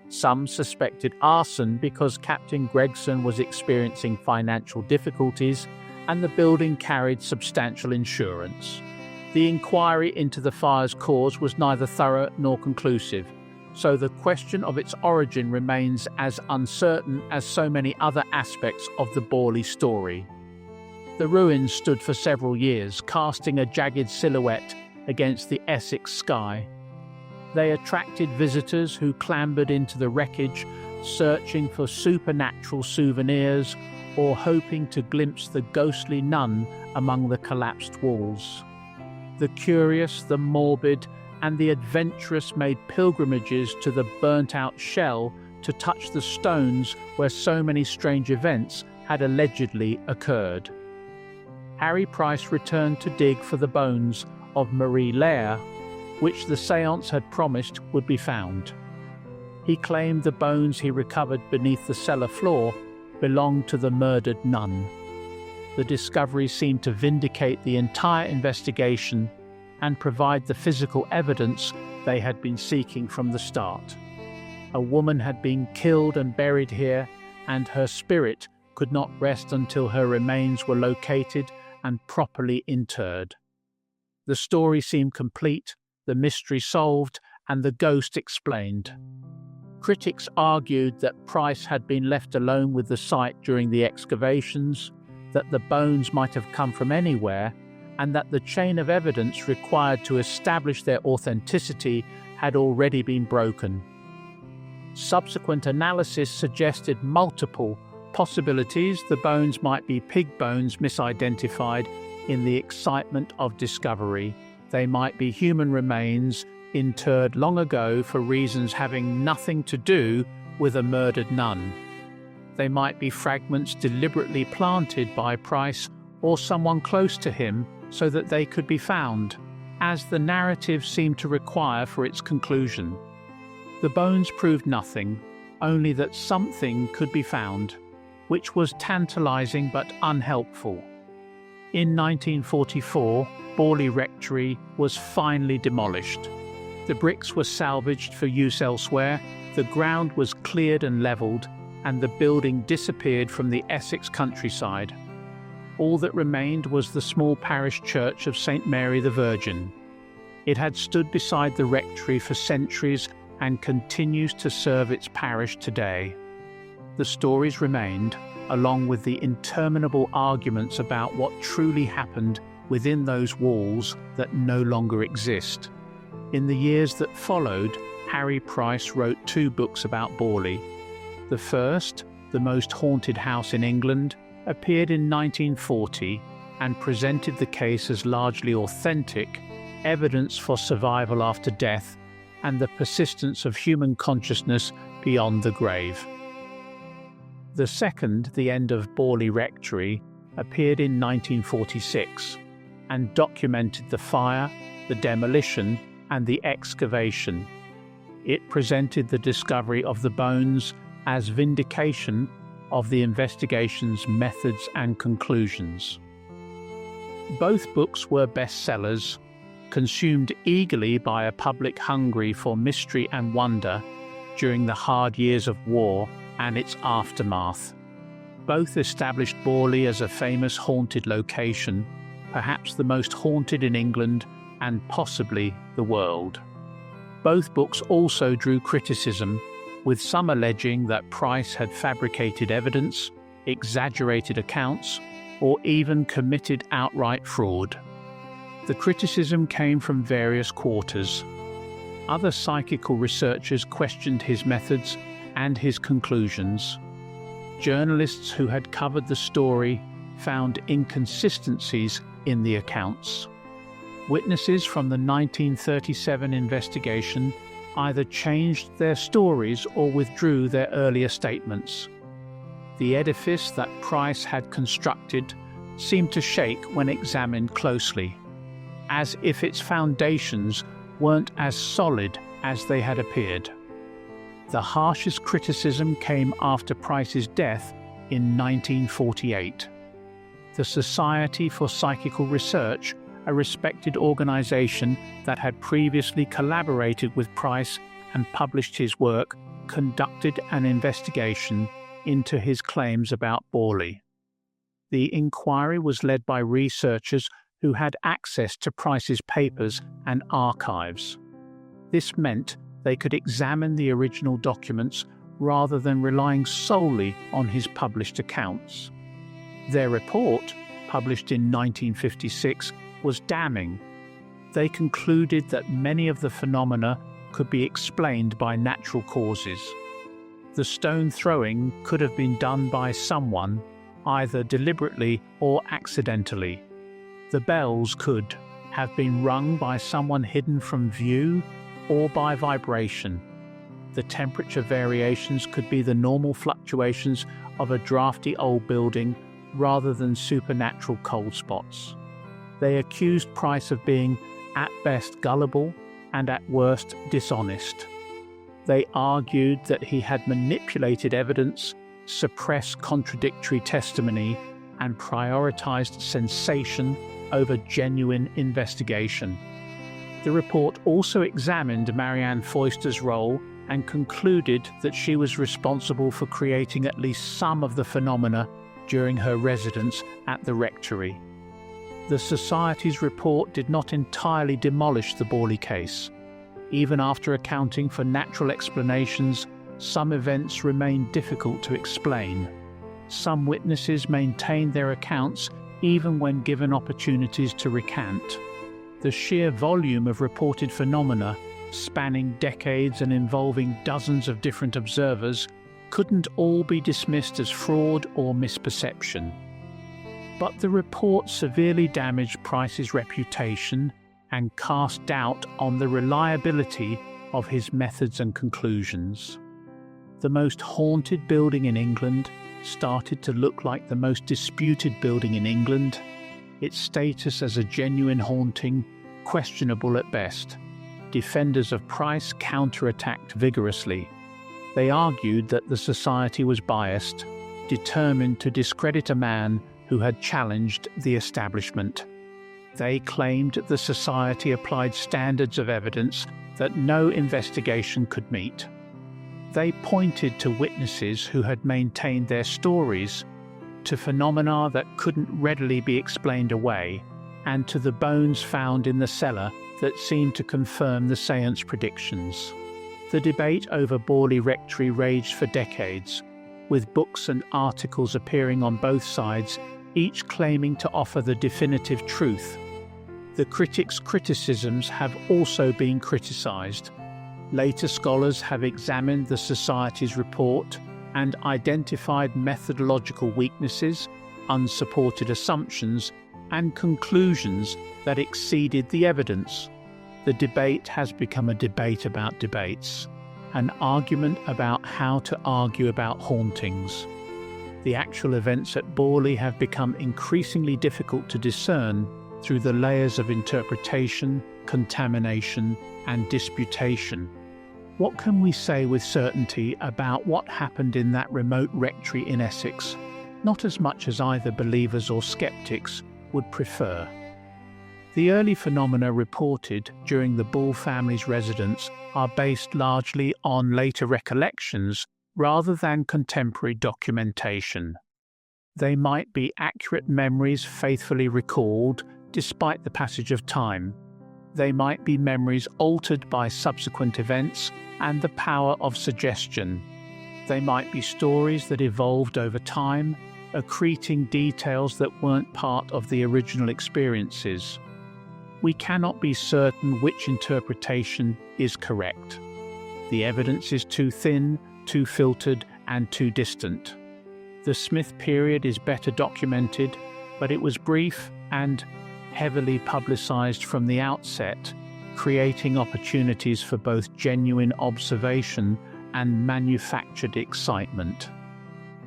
Some suspected arson because Captain Gregson was experiencing financial difficulties and the building carried substantial insurance. The inquiry into the fire's cause was neither thorough nor conclusive, so the question of its origin remains as uncertain as so many other aspects of the Borley story. The ruins stood for several years, casting a jagged silhouette against the Essex sky. They attracted visitors who clambered into the wreckage, searching for supernatural souvenirs or hoping to glimpse the ghostly nun among the collapsed walls. The curious, the morbid, and the adventurous made pilgrimages to the burnt-out shell to touch the stones where so many strange events had allegedly occurred. Harry Price returned to dig for the bones of Marie Lair, which the séance had promised would be found. He claimed the bones he recovered beneath the cellar floor belonged to the murdered nun. The discovery seemed to vindicate the entire investigation and provide the physical evidence they had been seeking from the start. A woman had been killed and buried here, and her spirit could not rest until her remains were located and properly interred. The story seemed complete, the mystery solved, and the ghost explained. Critics argued that Price had been left alone with the site during the excavations, that the bones might have come from anywhere, and that the chain of evidence required to establish their authenticity had already been broken. Subsequent analysis suggested multiple possibilities. The bones might be pig bones misidentified in the excitement of discovery. They might be human remains interred long ago for reasons having nothing to do with a murdered nun. They might be fragments deliberately planted by Price or someone close to him so that they could be found, as the narrative seemed to require for its conclusion. The bones proved nothing, only that something could be found, which was tantalizing but unhelpful. In 1944, Borley Rectory was finally demolished. The bricks were salvaged for use elsewhere, the ground was cleared and levelled, and the building disappeared from the Essex countryside. All that remained was the small parish church of St. Mary the Virgin. It had stood beside the rectory for centuries and continues to serve its parish today. The stories remained, along with the interminable arguments about what truly happened within those walls that no longer exist. In the years that followed, Harry Price wrote 2 books about Borley. The first, The Most Haunted House in England, appeared in 1940 and presented the case as largely authentic, evidence for survival after death and the persistence of human consciousness beyond the grave. The second, The End of Borley Rectory, appeared in 1946 and documented the fire, the demolition, and the excavation. It presented the discovery of the bones as vindication of the investigation's methods and conclusions. Both books were bestsellers, consumed eagerly by a public hungry for mystery and wonder during the hard years of war and its aftermath. Both established Borley as a famous haunted location, perhaps the most haunted in England and possibly the world. Both books also drew criticism, with some alleging that Price had fabricated evidence, exaggerated accounts, or even committed outright fraud. The criticism came from various quarters. Other psychical researchers questioned his methods and his conclusions. Journalists who had covered the story found inconsistencies in the accounts. Witnesses from the 1937 investigation either changed their stories or withdrew their earlier statements. The edifice that Price had constructed seemed to shake when examined closely, as if its foundations weren't as solid as they had appeared. The harshest criticism came after Price's death in 1948. The Society for Psychical Research, a respected organization that had previously collaborated with Price and published his work, conducted an investigation into his claims about Borley. The inquiry was led by researchers who had access to Price's papers and archives. This meant they could examine the original documents rather than relying solely on his published accounts. Their report, published in 1956, was damning. They concluded that many of the phenomena could be explained by natural causes. The stone throwing could have been done by someone, either deliberately or accidentally. The bells could have been rung by someone hidden from view or by vibration. The temperature variations could be the normal fluctuations of a drafty old building rather than supernatural cold spots. They accused Price of being at best gullible and at worst dishonest. They argued that he had manipulated evidence, suppressed contradictory testimony, and prioritized sensation over genuine investigation. The report also examined Marianne Foyster's role and concluded that she was responsible for creating at least some of the phenomena during her residence at the rectory. The Society's report did not entirely demolish the Borley case. Even after accounting for natural explanations, some events remained difficult to explain. Some witnesses maintained their accounts even when given opportunities to recant. The sheer volume of reported phenomena, spanning decades and involving dozens of different observers, couldn't all be dismissed as fraud or misperception. But the report severely damaged Price's reputation and cast doubt on the reliability of his methods and conclusions. The most haunted building in England started to look like the most disputed building in England, its status as a genuine haunting questionable at best. defenders of Price counterattacked vigorously. They argued that the society was biased, determined to discredit a man who had challenged the establishment. They claimed the society applied standards of evidence that no investigation could meet. They pointed to witnesses who had maintained their stories, to phenomena that couldn't readily be explained away, and to the bones found in the cellar that seemed to confirm the seance predictions. The debate over Borley Rectory raged for decades, with books and articles appearing on both sides, each claiming to offer the definitive truth. The critics' criticisms have also been criticised. Later scholars have examined the Society's report and identified methodological weaknesses, unsupported assumptions, and conclusions that exceeded the evidence. The debate has become a debate about debates, an argument about how to argue about hauntings. The actual events at Borley have become increasingly difficult to discern through the layers of interpretation, contamination, and disputation. What can we say with certainty about what happened in that remote rectory in Essex? Not as much as either believers or skeptics would prefer. The early phenomena reported during the Bull family's residence are based largely on later recollections rather than contemporary documentation. They might be accurate memories faithfully recalled despite the passage of time. They might be memories altered by subsequent events and the power of suggestion. They might be stories that evolved over time, accreting details that weren't part of the original experiences. We cannot be certain which interpretation is correct. The evidence is too thin, too filtered, and too distant. The Smith period is better documented, but it was brief and heavily publicized from the outset, creating opportunities for both genuine observation and manufactured excitement.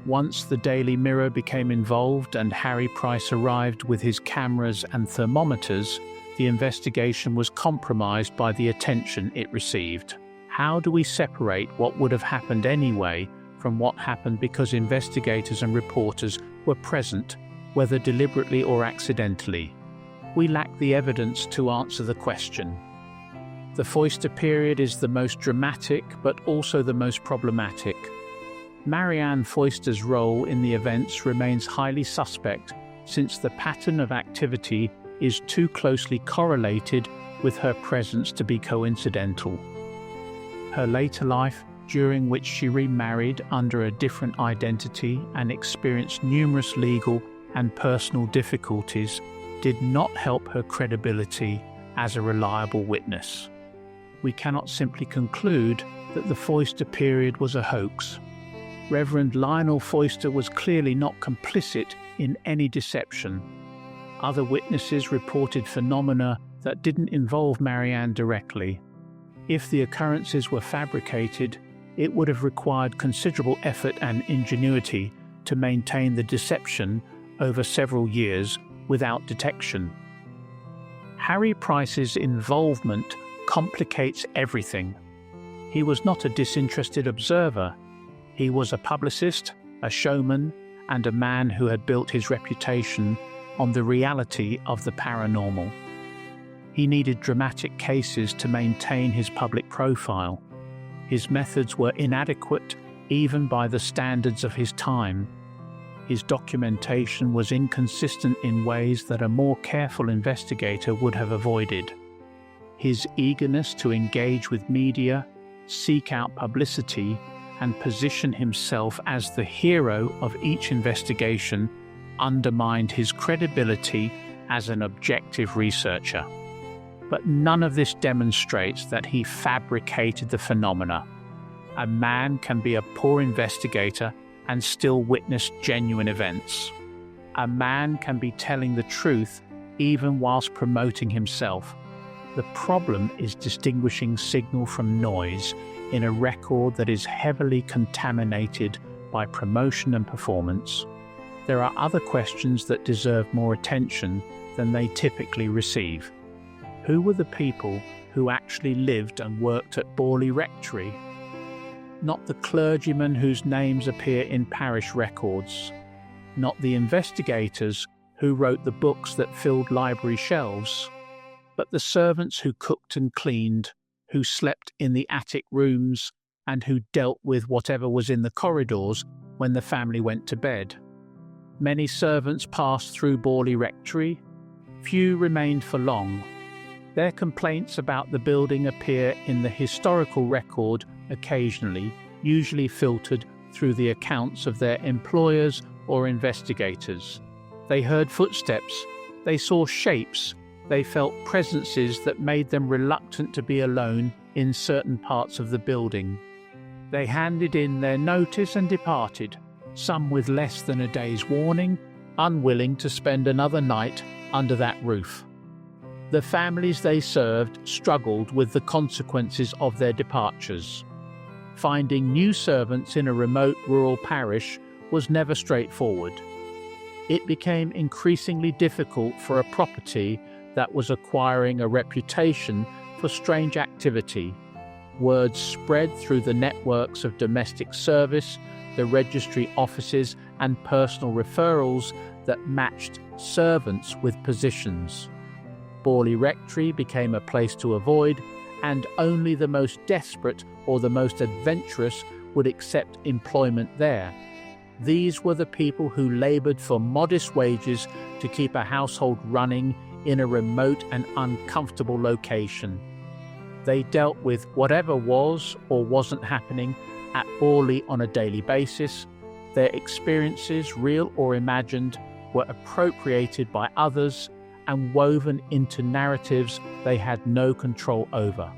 Once the Daily Mirror became involved and Harry Price arrived with his cameras and thermometers, the investigation was compromised by the attention it received. How do we separate what would have happened anyway from what happened because investigators and reporters were present, whether deliberately or accidentally? We lack the evidence to answer the question. The Foyster period is the most dramatic but also the most problematic. Marianne Foyster's role in the events remains highly suspect since the pattern of activity is too closely correlated with her presence to be coincidental. Her later life, during which she remarried under a different identity and experienced numerous legal and personal difficulties, did not help her credibility as a reliable witness. We cannot simply conclude that the Foyster period was a hoax. Reverend Lionel Foyster was clearly not complicit in any deception. Other witnesses reported phenomena that didn't involve Marianne directly. If the occurrences were fabricated, it would have required considerable effort and ingenuity to maintain the deception over several years without detection. Harry Price's involvement complicates everything. He was not a disinterested observer. He was a publicist, a showman, and a man who had built his reputation on the reality of the paranormal. He needed dramatic cases to maintain his public profile. His methods were inadequate even by the standards of his time. His documentation was inconsistent in ways that a more careful investigator would have avoided. His eagerness to engage with media, seek out publicity, and position himself as the hero of each investigation undermined his credibility as an objective researcher. But none of this demonstrates that he fabricated the phenomena. A man can be a poor investigator and still witness genuine events. A man can be telling the truth even whilst promoting himself. The problem is distinguishing signal from noise in a record that is heavily contaminated by promotion and performance. There are other questions that deserve more attention than they typically receive. Who were the people who actually lived and worked at Borley Rectory, not the clergymen whose names appear in parish records, not the investigators who wrote the books that filled library shelves, but the servants who cooked and cleaned, who slept in the attic rooms, and who dealt with whatever was in the corridors when the family went to bed. Many servants passed through Borley Rectory. Few remained for long. Their complaints about the building appear in the historical record occasionally, usually filtered through the accounts of their employers or investigators. They heard footsteps, they saw shapes, they felt presences that made them reluctant to be alone in certain parts of the building. They handed in their notice and departed, some with less than a day's warning, unwilling to spend another night under that roof. The families they served struggled with the consequences of their departures. Finding new servants in a remote rural parish was never straightforward. It became increasingly difficult for a property that was acquiring a reputation for strange activity. Words spread through the networks of domestic service, the registry offices, and personal referrals that matched servants with positions. Borley Rectory became a place to avoid, and only the most desperate or the most adventurous would accept employment there. These were the people who laboured for modest wages to keep a household running in a remote and uncomfortable location. They dealt with whatever was or wasn't happening at Borley on a daily basis. Their experiences, real or imagined, were appropriated by others and woven into narratives they had no control over.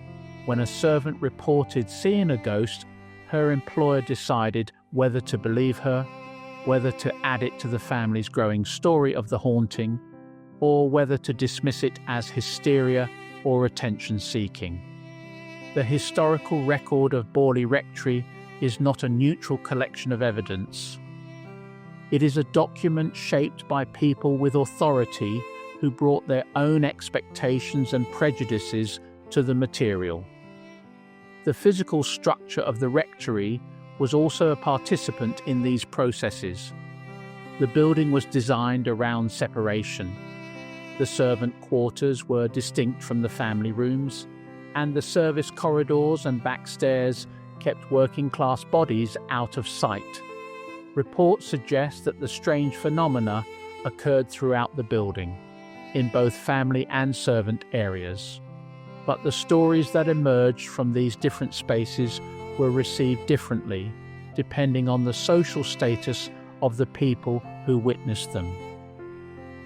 When a servant reported seeing a ghost, her employer decided whether to believe her, whether to add it to the family's growing story of the haunting, or whether to dismiss it as hysteria or attention-seeking. The historical record of Borley Rectory is not a neutral collection of evidence. It is a document shaped by people with authority who brought their own expectations and prejudices to the material. The physical structure of the rectory was also a participant in these processes. The building was designed around separation. The servant quarters were distinct from the family rooms, and the service corridors and back stairs kept working-class bodies out of sight. Reports suggest that the strange phenomena occurred throughout the building, in both family and servant areas. But the stories that emerged from these different spaces were received differently, depending on the social status of the people who witnessed them.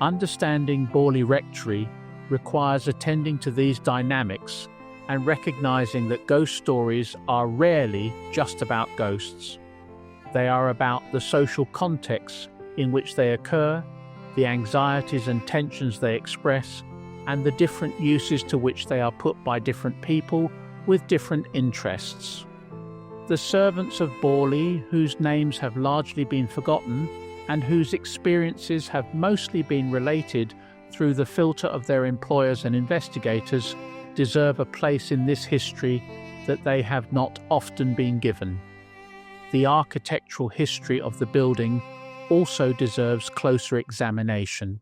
Understanding Borley Rectory requires attending to these dynamics and recognizing that ghost stories are rarely just about ghosts. They are about the social context in which they occur, the anxieties and tensions they express, and the different uses to which they are put by different people with different interests. The servants of Borley, whose names have largely been forgotten and whose experiences have mostly been related through the filter of their employers and investigators, deserve a place in this history that they have not often been given. The architectural history of the building also deserves closer examination.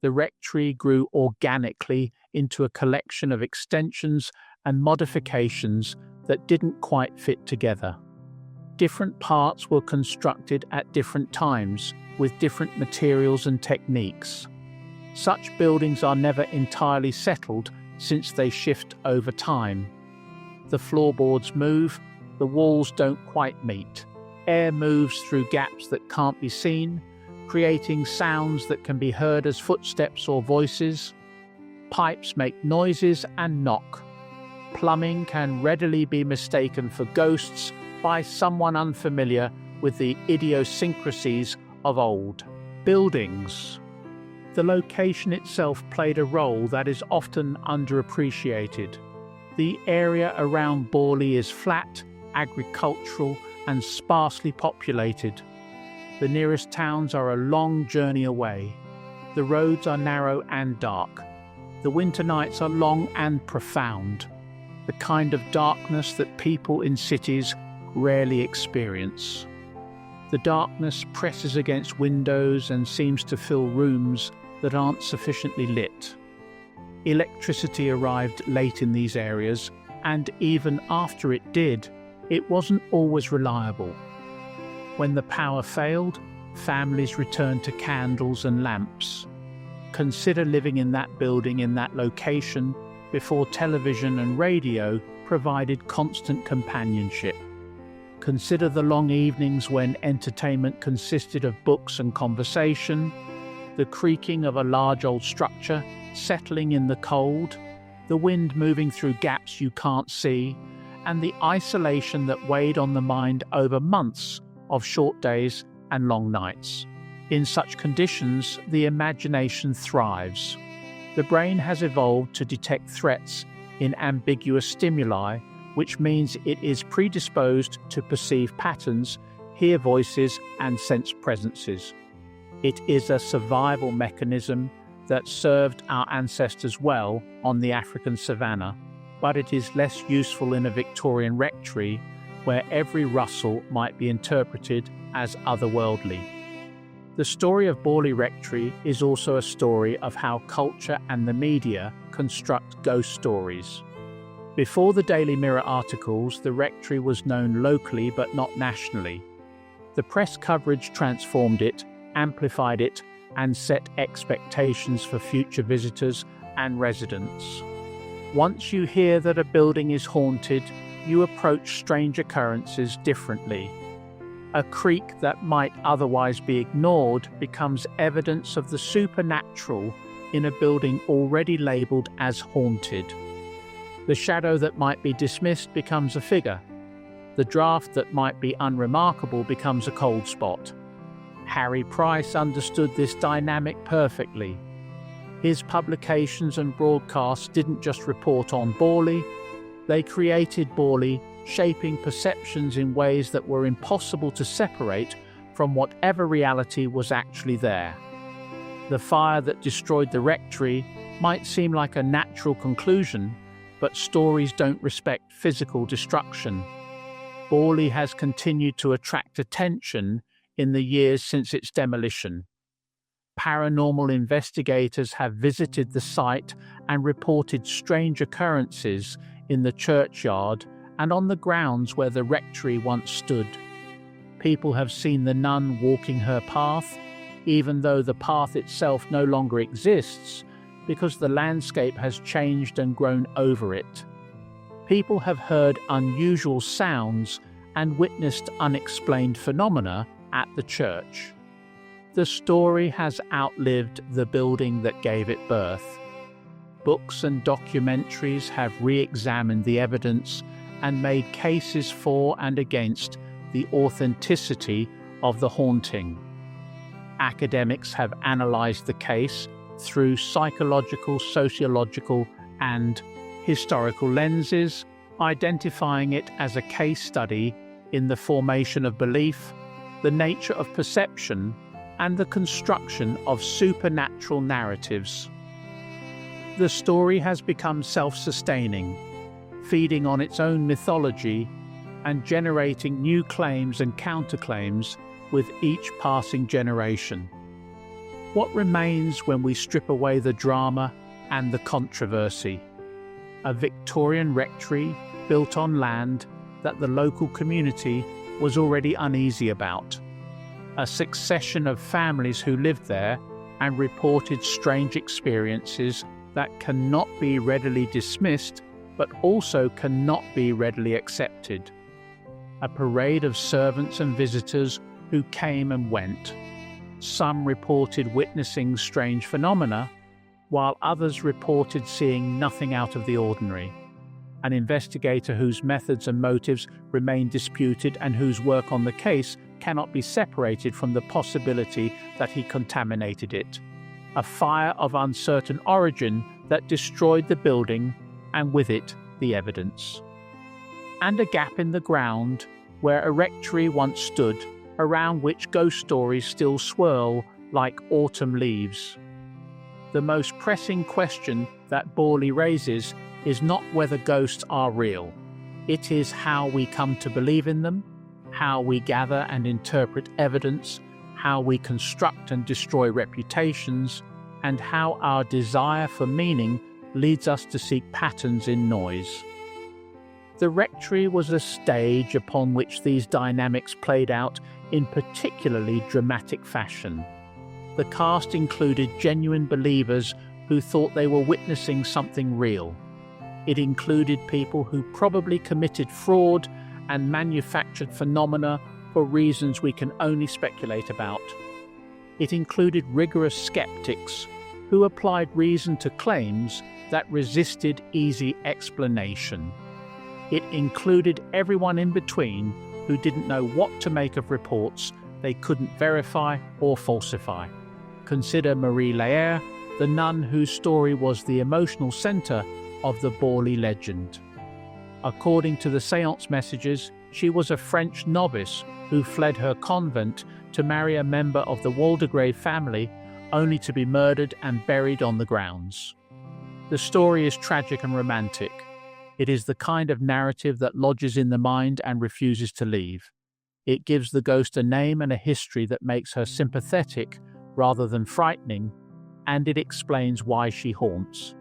The rectory grew organically into a collection of extensions and modifications that didn't quite fit together. Different parts were constructed at different times with different materials and techniques. Such buildings are never entirely settled since they shift over time. The floorboards move, the walls don't quite meet. Air moves through gaps that can't be seen, creating sounds that can be heard as footsteps or voices. Pipes make noises and knock. Plumbing can readily be mistaken for ghosts by someone unfamiliar with the idiosyncrasies of old buildings. The location itself played a role that is often underappreciated. The area around Borley is flat, agricultural, and sparsely populated. The nearest towns are a long journey away. The roads are narrow and dark. The winter nights are long and profound, the kind of darkness that people in cities rarely experience. The darkness presses against windows and seems to fill rooms that aren't sufficiently lit. Electricity arrived late in these areas, and even after it did, it wasn't always reliable. When the power failed, families returned to candles and lamps. Consider living in that building in that location before television and radio provided constant companionship. Consider the long evenings when entertainment consisted of books and conversation, the creaking of a large old structure settling in the cold, the wind moving through gaps you can't see, and the isolation that weighed on the mind over months of short days and long nights. In such conditions, the imagination thrives. The brain has evolved to detect threats in ambiguous stimuli, which means it is predisposed to perceive patterns, hear voices, and sense presences. It is a survival mechanism that served our ancestors well on the African savanna, but it is less useful in a Victorian rectory where every rustle might be interpreted as otherworldly. The story of Borley Rectory is also a story of how culture and the media construct ghost stories. Before the Daily Mirror articles, the rectory was known locally but not nationally. The press coverage transformed it, amplified it, and set expectations for future visitors and residents. Once you hear that a building is haunted, you approach strange occurrences differently. A creak that might otherwise be ignored becomes evidence of the supernatural in a building already labelled as haunted. The shadow that might be dismissed becomes a figure. The draft that might be unremarkable becomes a cold spot. Harry Price understood this dynamic perfectly. His publications and broadcasts didn't just report on Borley, they created Borley, shaping perceptions in ways that were impossible to separate from whatever reality was actually there. The fire that destroyed the rectory might seem like a natural conclusion, but stories don't respect physical destruction. Borley has continued to attract attention in the years since its demolition. Paranormal investigators have visited the site and reported strange occurrences in the churchyard and on the grounds where the rectory once stood. People have seen the nun walking her path, even though the path itself no longer exists, because the landscape has changed and grown over it. People have heard unusual sounds and witnessed unexplained phenomena at the church. The story has outlived the building that gave it birth. Books and documentaries have re-examined the evidence and made cases for and against the authenticity of the haunting. Academics have analysed the case through psychological, sociological, and historical lenses, identifying it as a case study in the formation of belief, the nature of perception, and the construction of supernatural narratives. The story has become self-sustaining, feeding on its own mythology and generating new claims and counterclaims with each passing generation. What remains when we strip away the drama and the controversy? A Victorian rectory built on land that the local community was already uneasy about. A succession of families who lived there and reported strange experiences that cannot be readily dismissed, but also cannot be readily accepted. A parade of servants and visitors who came and went. Some reported witnessing strange phenomena, while others reported seeing nothing out of the ordinary. An investigator whose methods and motives remain disputed and whose work on the case cannot be separated from the possibility that he contaminated it. A fire of uncertain origin that destroyed the building and with it the evidence. And a gap in the ground where a rectory once stood, around which ghost stories still swirl like autumn leaves. the most pressing question that Borley raises is not whether ghosts are real. It is how we come to believe in them, how we gather and interpret evidence, how we construct and destroy reputations, and how our desire for meaning leads us to seek patterns in noise. The rectory was a stage upon which these dynamics played out in particularly dramatic fashion. The cast included genuine believers who thought they were witnessing something real. It included people who probably committed fraud and manufactured phenomena for reasons we can only speculate about. It included rigorous skeptics who applied reason to claims that resisted easy explanation. It included everyone in between who didn't know what to make of reports they couldn't verify or falsify. Consider Marie Laire, the nun whose story was the emotional centre of the Borley legend. According to the séance messages, she was a French novice who fled her convent to marry a member of the Waldegrave family, only to be murdered and buried on the grounds. The story is tragic and romantic. It is the kind of narrative that lodges in the mind and refuses to leave. It gives the ghost a name and a history that makes her sympathetic rather than frightening, and it explains why she haunts.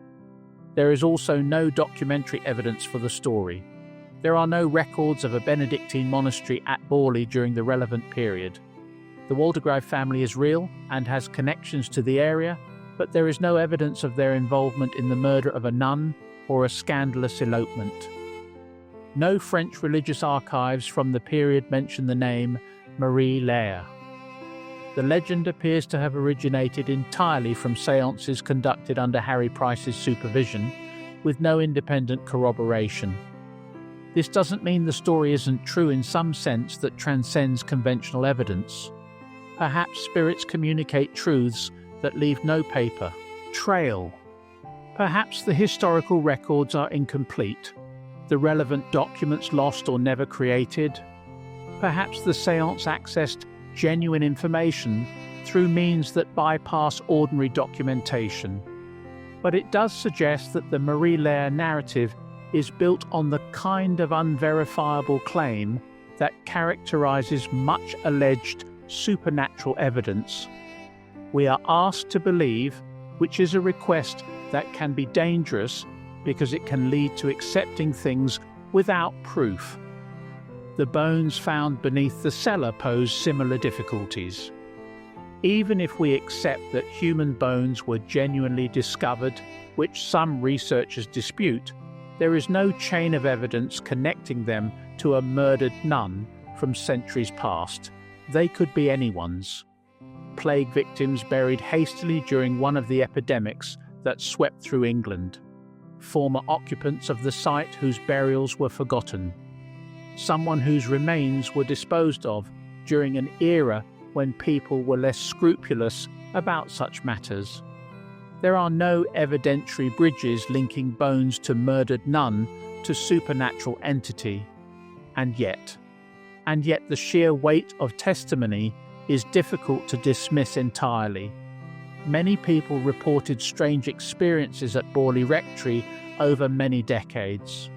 There is also no documentary evidence for the story. There are no records of a Benedictine monastery at Borley during the relevant period. The Waldegrave family is real and has connections to the area, but there is no evidence of their involvement in the murder of a nun or a scandalous elopement. No French religious archives from the period mention the name Marie Laire. The legend appears to have originated entirely from séances conducted under Harry Price's supervision, with no independent corroboration. This doesn't mean the story isn't true in some sense that transcends conventional evidence. Perhaps spirits communicate truths that leave no paper trail. Perhaps the historical records are incomplete, the relevant documents lost or never created. Perhaps the séance accessed genuine information through means that bypass ordinary documentation. But it does suggest that the Marie Laire narrative is built on the kind of unverifiable claim that characterizes much alleged supernatural evidence. We are asked to believe, which is a request that can be dangerous because it can lead to accepting things without proof. The bones found beneath the cellar pose similar difficulties. Even if we accept that human bones were genuinely discovered, which some researchers dispute, there is no chain of evidence connecting them to a murdered nun from centuries past. They could be anyone's. Plague victims buried hastily during one of the epidemics that swept through England. Former occupants of the site whose burials were forgotten. Someone whose remains were disposed of during an era when people were less scrupulous about such matters. There are no evidentiary bridges linking bones to murdered nun to supernatural entity. And yet the sheer weight of testimony is difficult to dismiss entirely. Many people reported strange experiences at Borley Rectory over many decades.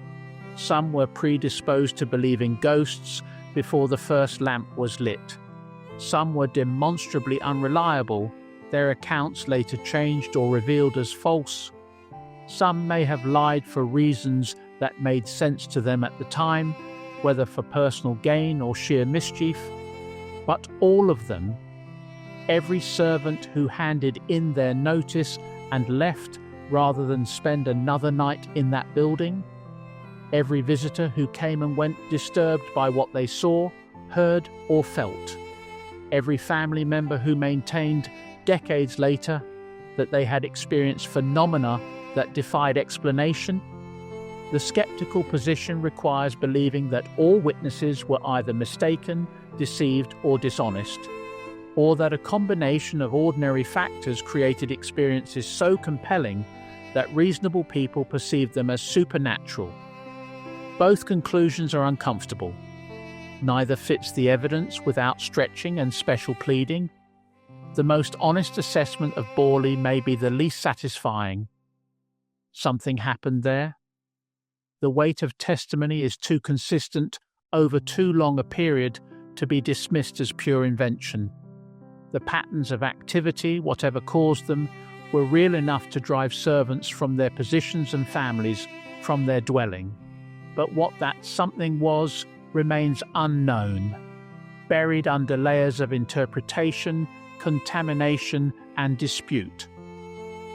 Some were predisposed to believe in ghosts before the first lamp was lit. Some were demonstrably unreliable, their accounts later changed or revealed as false. Some may have lied for reasons that made sense to them at the time, whether for personal gain or sheer mischief. But all of them, every servant who handed in their notice and left rather than spend another night in that building, every visitor who came and went disturbed by what they saw, heard, or felt, every family member who maintained decades later that they had experienced phenomena that defied explanation. The skeptical position requires believing that all witnesses were either mistaken, deceived, or dishonest, or that a combination of ordinary factors created experiences so compelling that reasonable people perceived them as supernatural. Both conclusions are uncomfortable. Neither fits the evidence without stretching and special pleading. The most honest assessment of Borley may be the least satisfying. Something happened there. The weight of testimony is too consistent over too long a period to be dismissed as pure invention. The patterns of activity, whatever caused them, were real enough to drive servants from their positions and families from their dwelling. But what that something was remains unknown, buried under layers of interpretation, contamination, and dispute.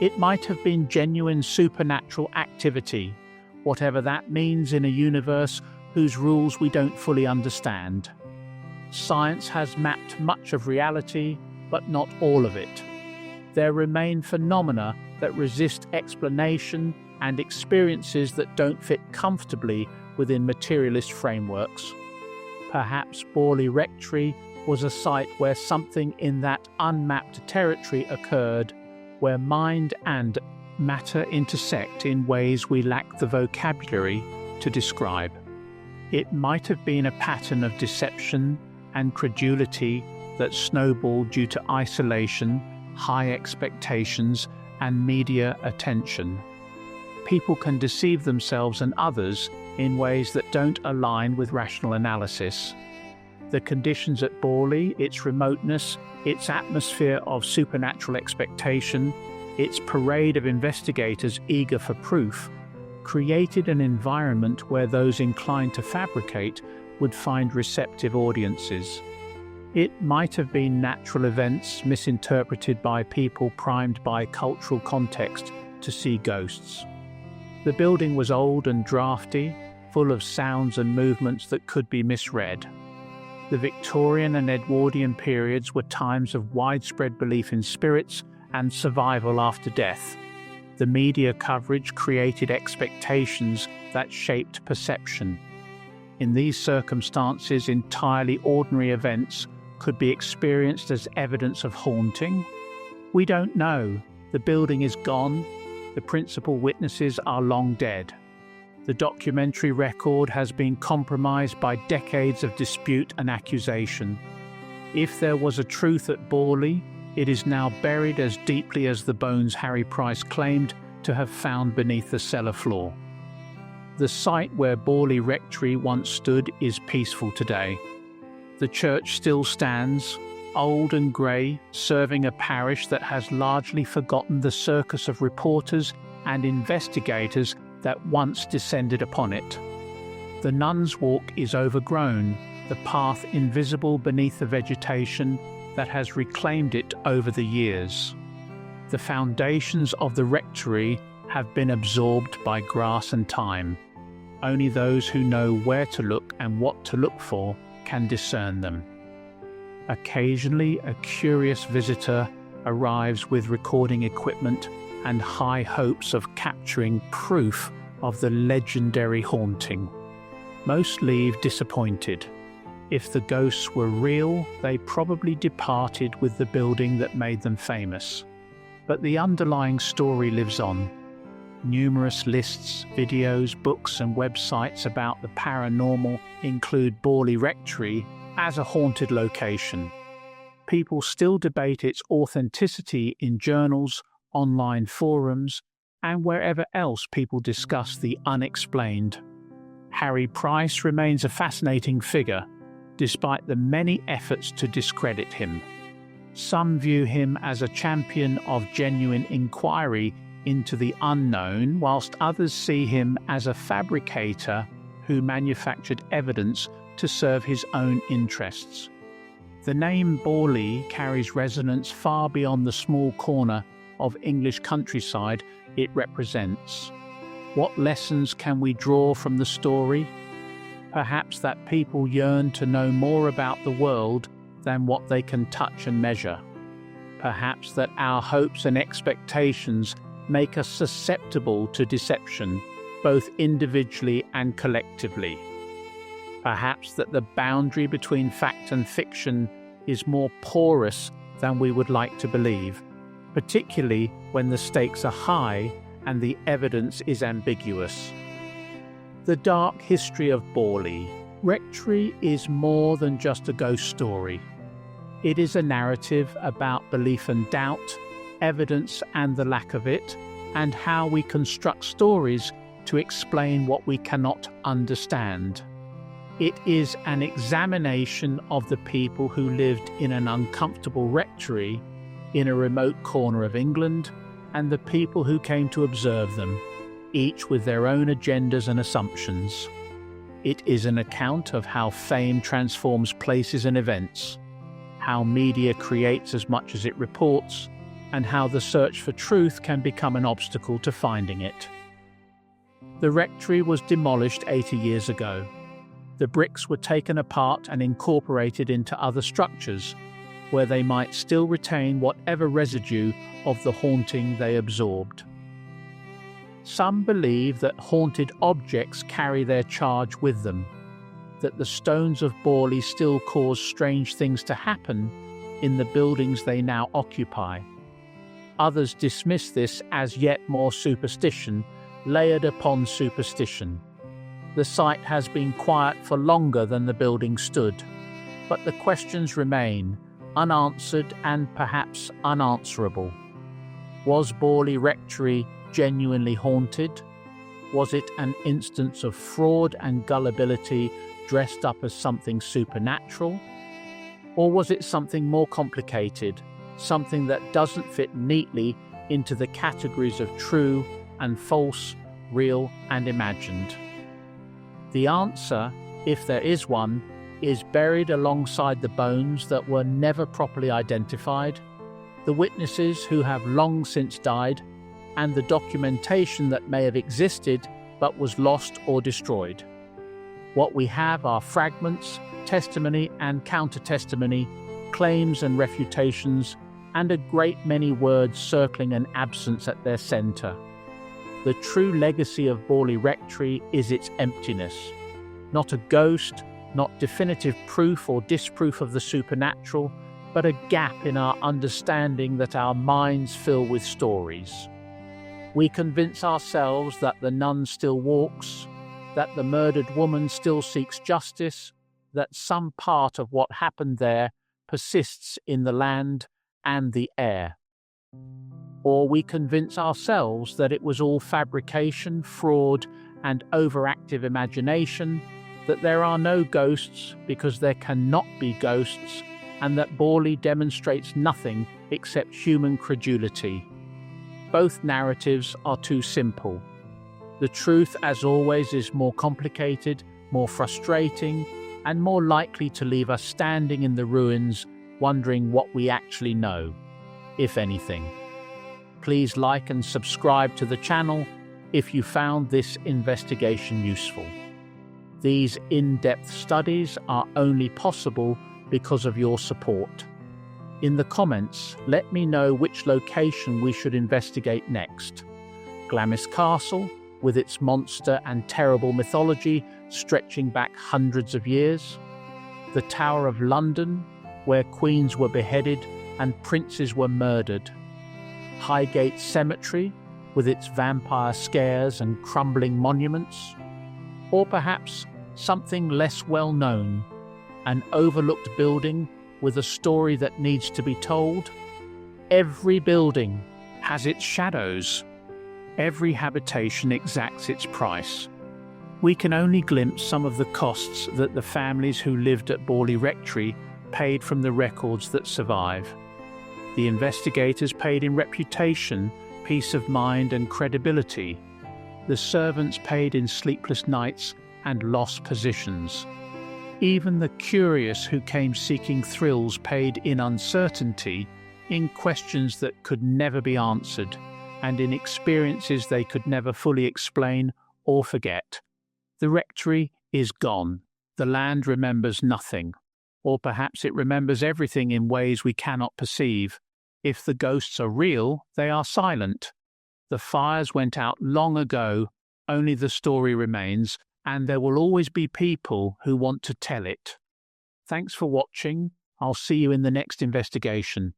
It might have been genuine supernatural activity, whatever that means in a universe whose rules we don't fully understand. Science has mapped much of reality, but not all of it. There remain phenomena that resist explanation and experiences that don't fit comfortably within materialist frameworks. Perhaps Borley Rectory was a site where something in that unmapped territory occurred, where mind and matter intersect in ways we lack the vocabulary to describe. It might have been a pattern of deception and credulity that snowballed due to isolation, high expectations, and media attention. People can deceive themselves and others in ways that don't align with rational analysis. The conditions at Borley, its remoteness, its atmosphere of supernatural expectation, its parade of investigators eager for proof, created an environment where those inclined to fabricate would find receptive audiences. It might have been natural events misinterpreted by people primed by cultural context to see ghosts. The building was old and drafty, full of sounds and movements that could be misread. The Victorian and Edwardian periods were times of widespread belief in spirits and survival after death. The media coverage created expectations that shaped perception. In these circumstances, entirely ordinary events could be experienced as evidence of haunting. We don't know. The building is gone. The principal witnesses are long dead. The documentary record has been compromised by decades of dispute and accusation. If there was a truth at Borley, it is now buried as deeply as the bones Harry Price claimed to have found beneath the cellar floor. The site where Borley Rectory once stood is peaceful today. The church still stands, old and grey, serving a parish that has largely forgotten the circus of reporters and investigators that once descended upon it. The Nuns' Walk is overgrown, the path invisible beneath the vegetation that has reclaimed it over the years. The foundations of the rectory have been absorbed by grass and time. Only those who know where to look and what to look for can discern them. Occasionally, a curious visitor arrives with recording equipment and high hopes of capturing proof of the legendary haunting. Most leave disappointed. If the ghosts were real, they probably departed with the building that made them famous. But the underlying story lives on. Numerous lists, videos, books and websites about the paranormal include Borley Rectory as a haunted location. People still debate its authenticity in journals, online forums, and wherever else people discuss the unexplained. Harry Price remains a fascinating figure, despite the many efforts to discredit him. Some view him as a champion of genuine inquiry into the unknown, whilst others see him as a fabricator who manufactured evidence to serve his own interests. The name Borley carries resonance far beyond the small corner of English countryside it represents. What lessons can we draw from the story? Perhaps that people yearn to know more about the world than what they can touch and measure. Perhaps that our hopes and expectations make us susceptible to deception, both individually and collectively. Perhaps that the boundary between fact and fiction is more porous than we would like to believe, particularly when the stakes are high and the evidence is ambiguous. The dark history of Borley Rectory is more than just a ghost story. It is a narrative about belief and doubt, evidence and the lack of it, and how we construct stories to explain what we cannot understand. It is an examination of the people who lived in an uncomfortable rectory in a remote corner of England and the people who came to observe them, each with their own agendas and assumptions. It is an account of how fame transforms places and events, how media creates as much as it reports, and how the search for truth can become an obstacle to finding it. The rectory was demolished 80 years ago. The bricks were taken apart and incorporated into other structures, where they might still retain whatever residue of the haunting they absorbed. Some believe that haunted objects carry their charge with them, that the stones of Borley still cause strange things to happen in the buildings they now occupy. Others dismiss this as yet more superstition, layered upon superstition. The site has been quiet for longer than the building stood, but the questions remain, unanswered and perhaps unanswerable. Was Borley Rectory genuinely haunted? Was it an instance of fraud and gullibility dressed up as something supernatural? Or was it something more complicated, something that doesn't fit neatly into the categories of true and false, real and imagined? The answer, if there is one, is buried alongside the bones that were never properly identified, the witnesses who have long since died, and the documentation that may have existed but was lost or destroyed. What we have are fragments, testimony and counter-testimony, claims and refutations, and a great many words circling an absence at their centre. The true legacy of Borley Rectory is its emptiness. Not a ghost, not definitive proof or disproof of the supernatural, but a gap in our understanding that our minds fill with stories. We convince ourselves that the nun still walks, that the murdered woman still seeks justice, that some part of what happened there persists in the land and the air. Or we convince ourselves that it was all fabrication, fraud, and overactive imagination, that there are no ghosts because there cannot be ghosts, and that Borley demonstrates nothing except human credulity. Both narratives are too simple. The truth, as always, is more complicated, more frustrating, and more likely to leave us standing in the ruins, wondering what we actually know, if anything. Please like and subscribe to the channel if you found this investigation useful. These in-depth studies are only possible because of your support. In the comments, let me know which location we should investigate next. Glamis Castle, with its monster and terrible mythology stretching back hundreds of years. The Tower of London, where queens were beheaded and princes were murdered. Highgate Cemetery, with its vampire scares and crumbling monuments. Or perhaps something less well known, an overlooked building with a story that needs to be told. Every building has its shadows. Every habitation exacts its price. We can only glimpse some of the costs that the families who lived at Borley Rectory paid from the records that survive. The investigators paid in reputation, peace of mind and credibility. The servants paid in sleepless nights and lost positions. Even the curious who came seeking thrills paid in uncertainty, in questions that could never be answered, and in experiences they could never fully explain or forget. The rectory is gone. The land remembers nothing. Or perhaps it remembers everything in ways we cannot perceive. If the ghosts are real, they are silent. The fires went out long ago, only the story remains, and there will always be people who want to tell it. Thanks for watching. I'll see you in the next investigation.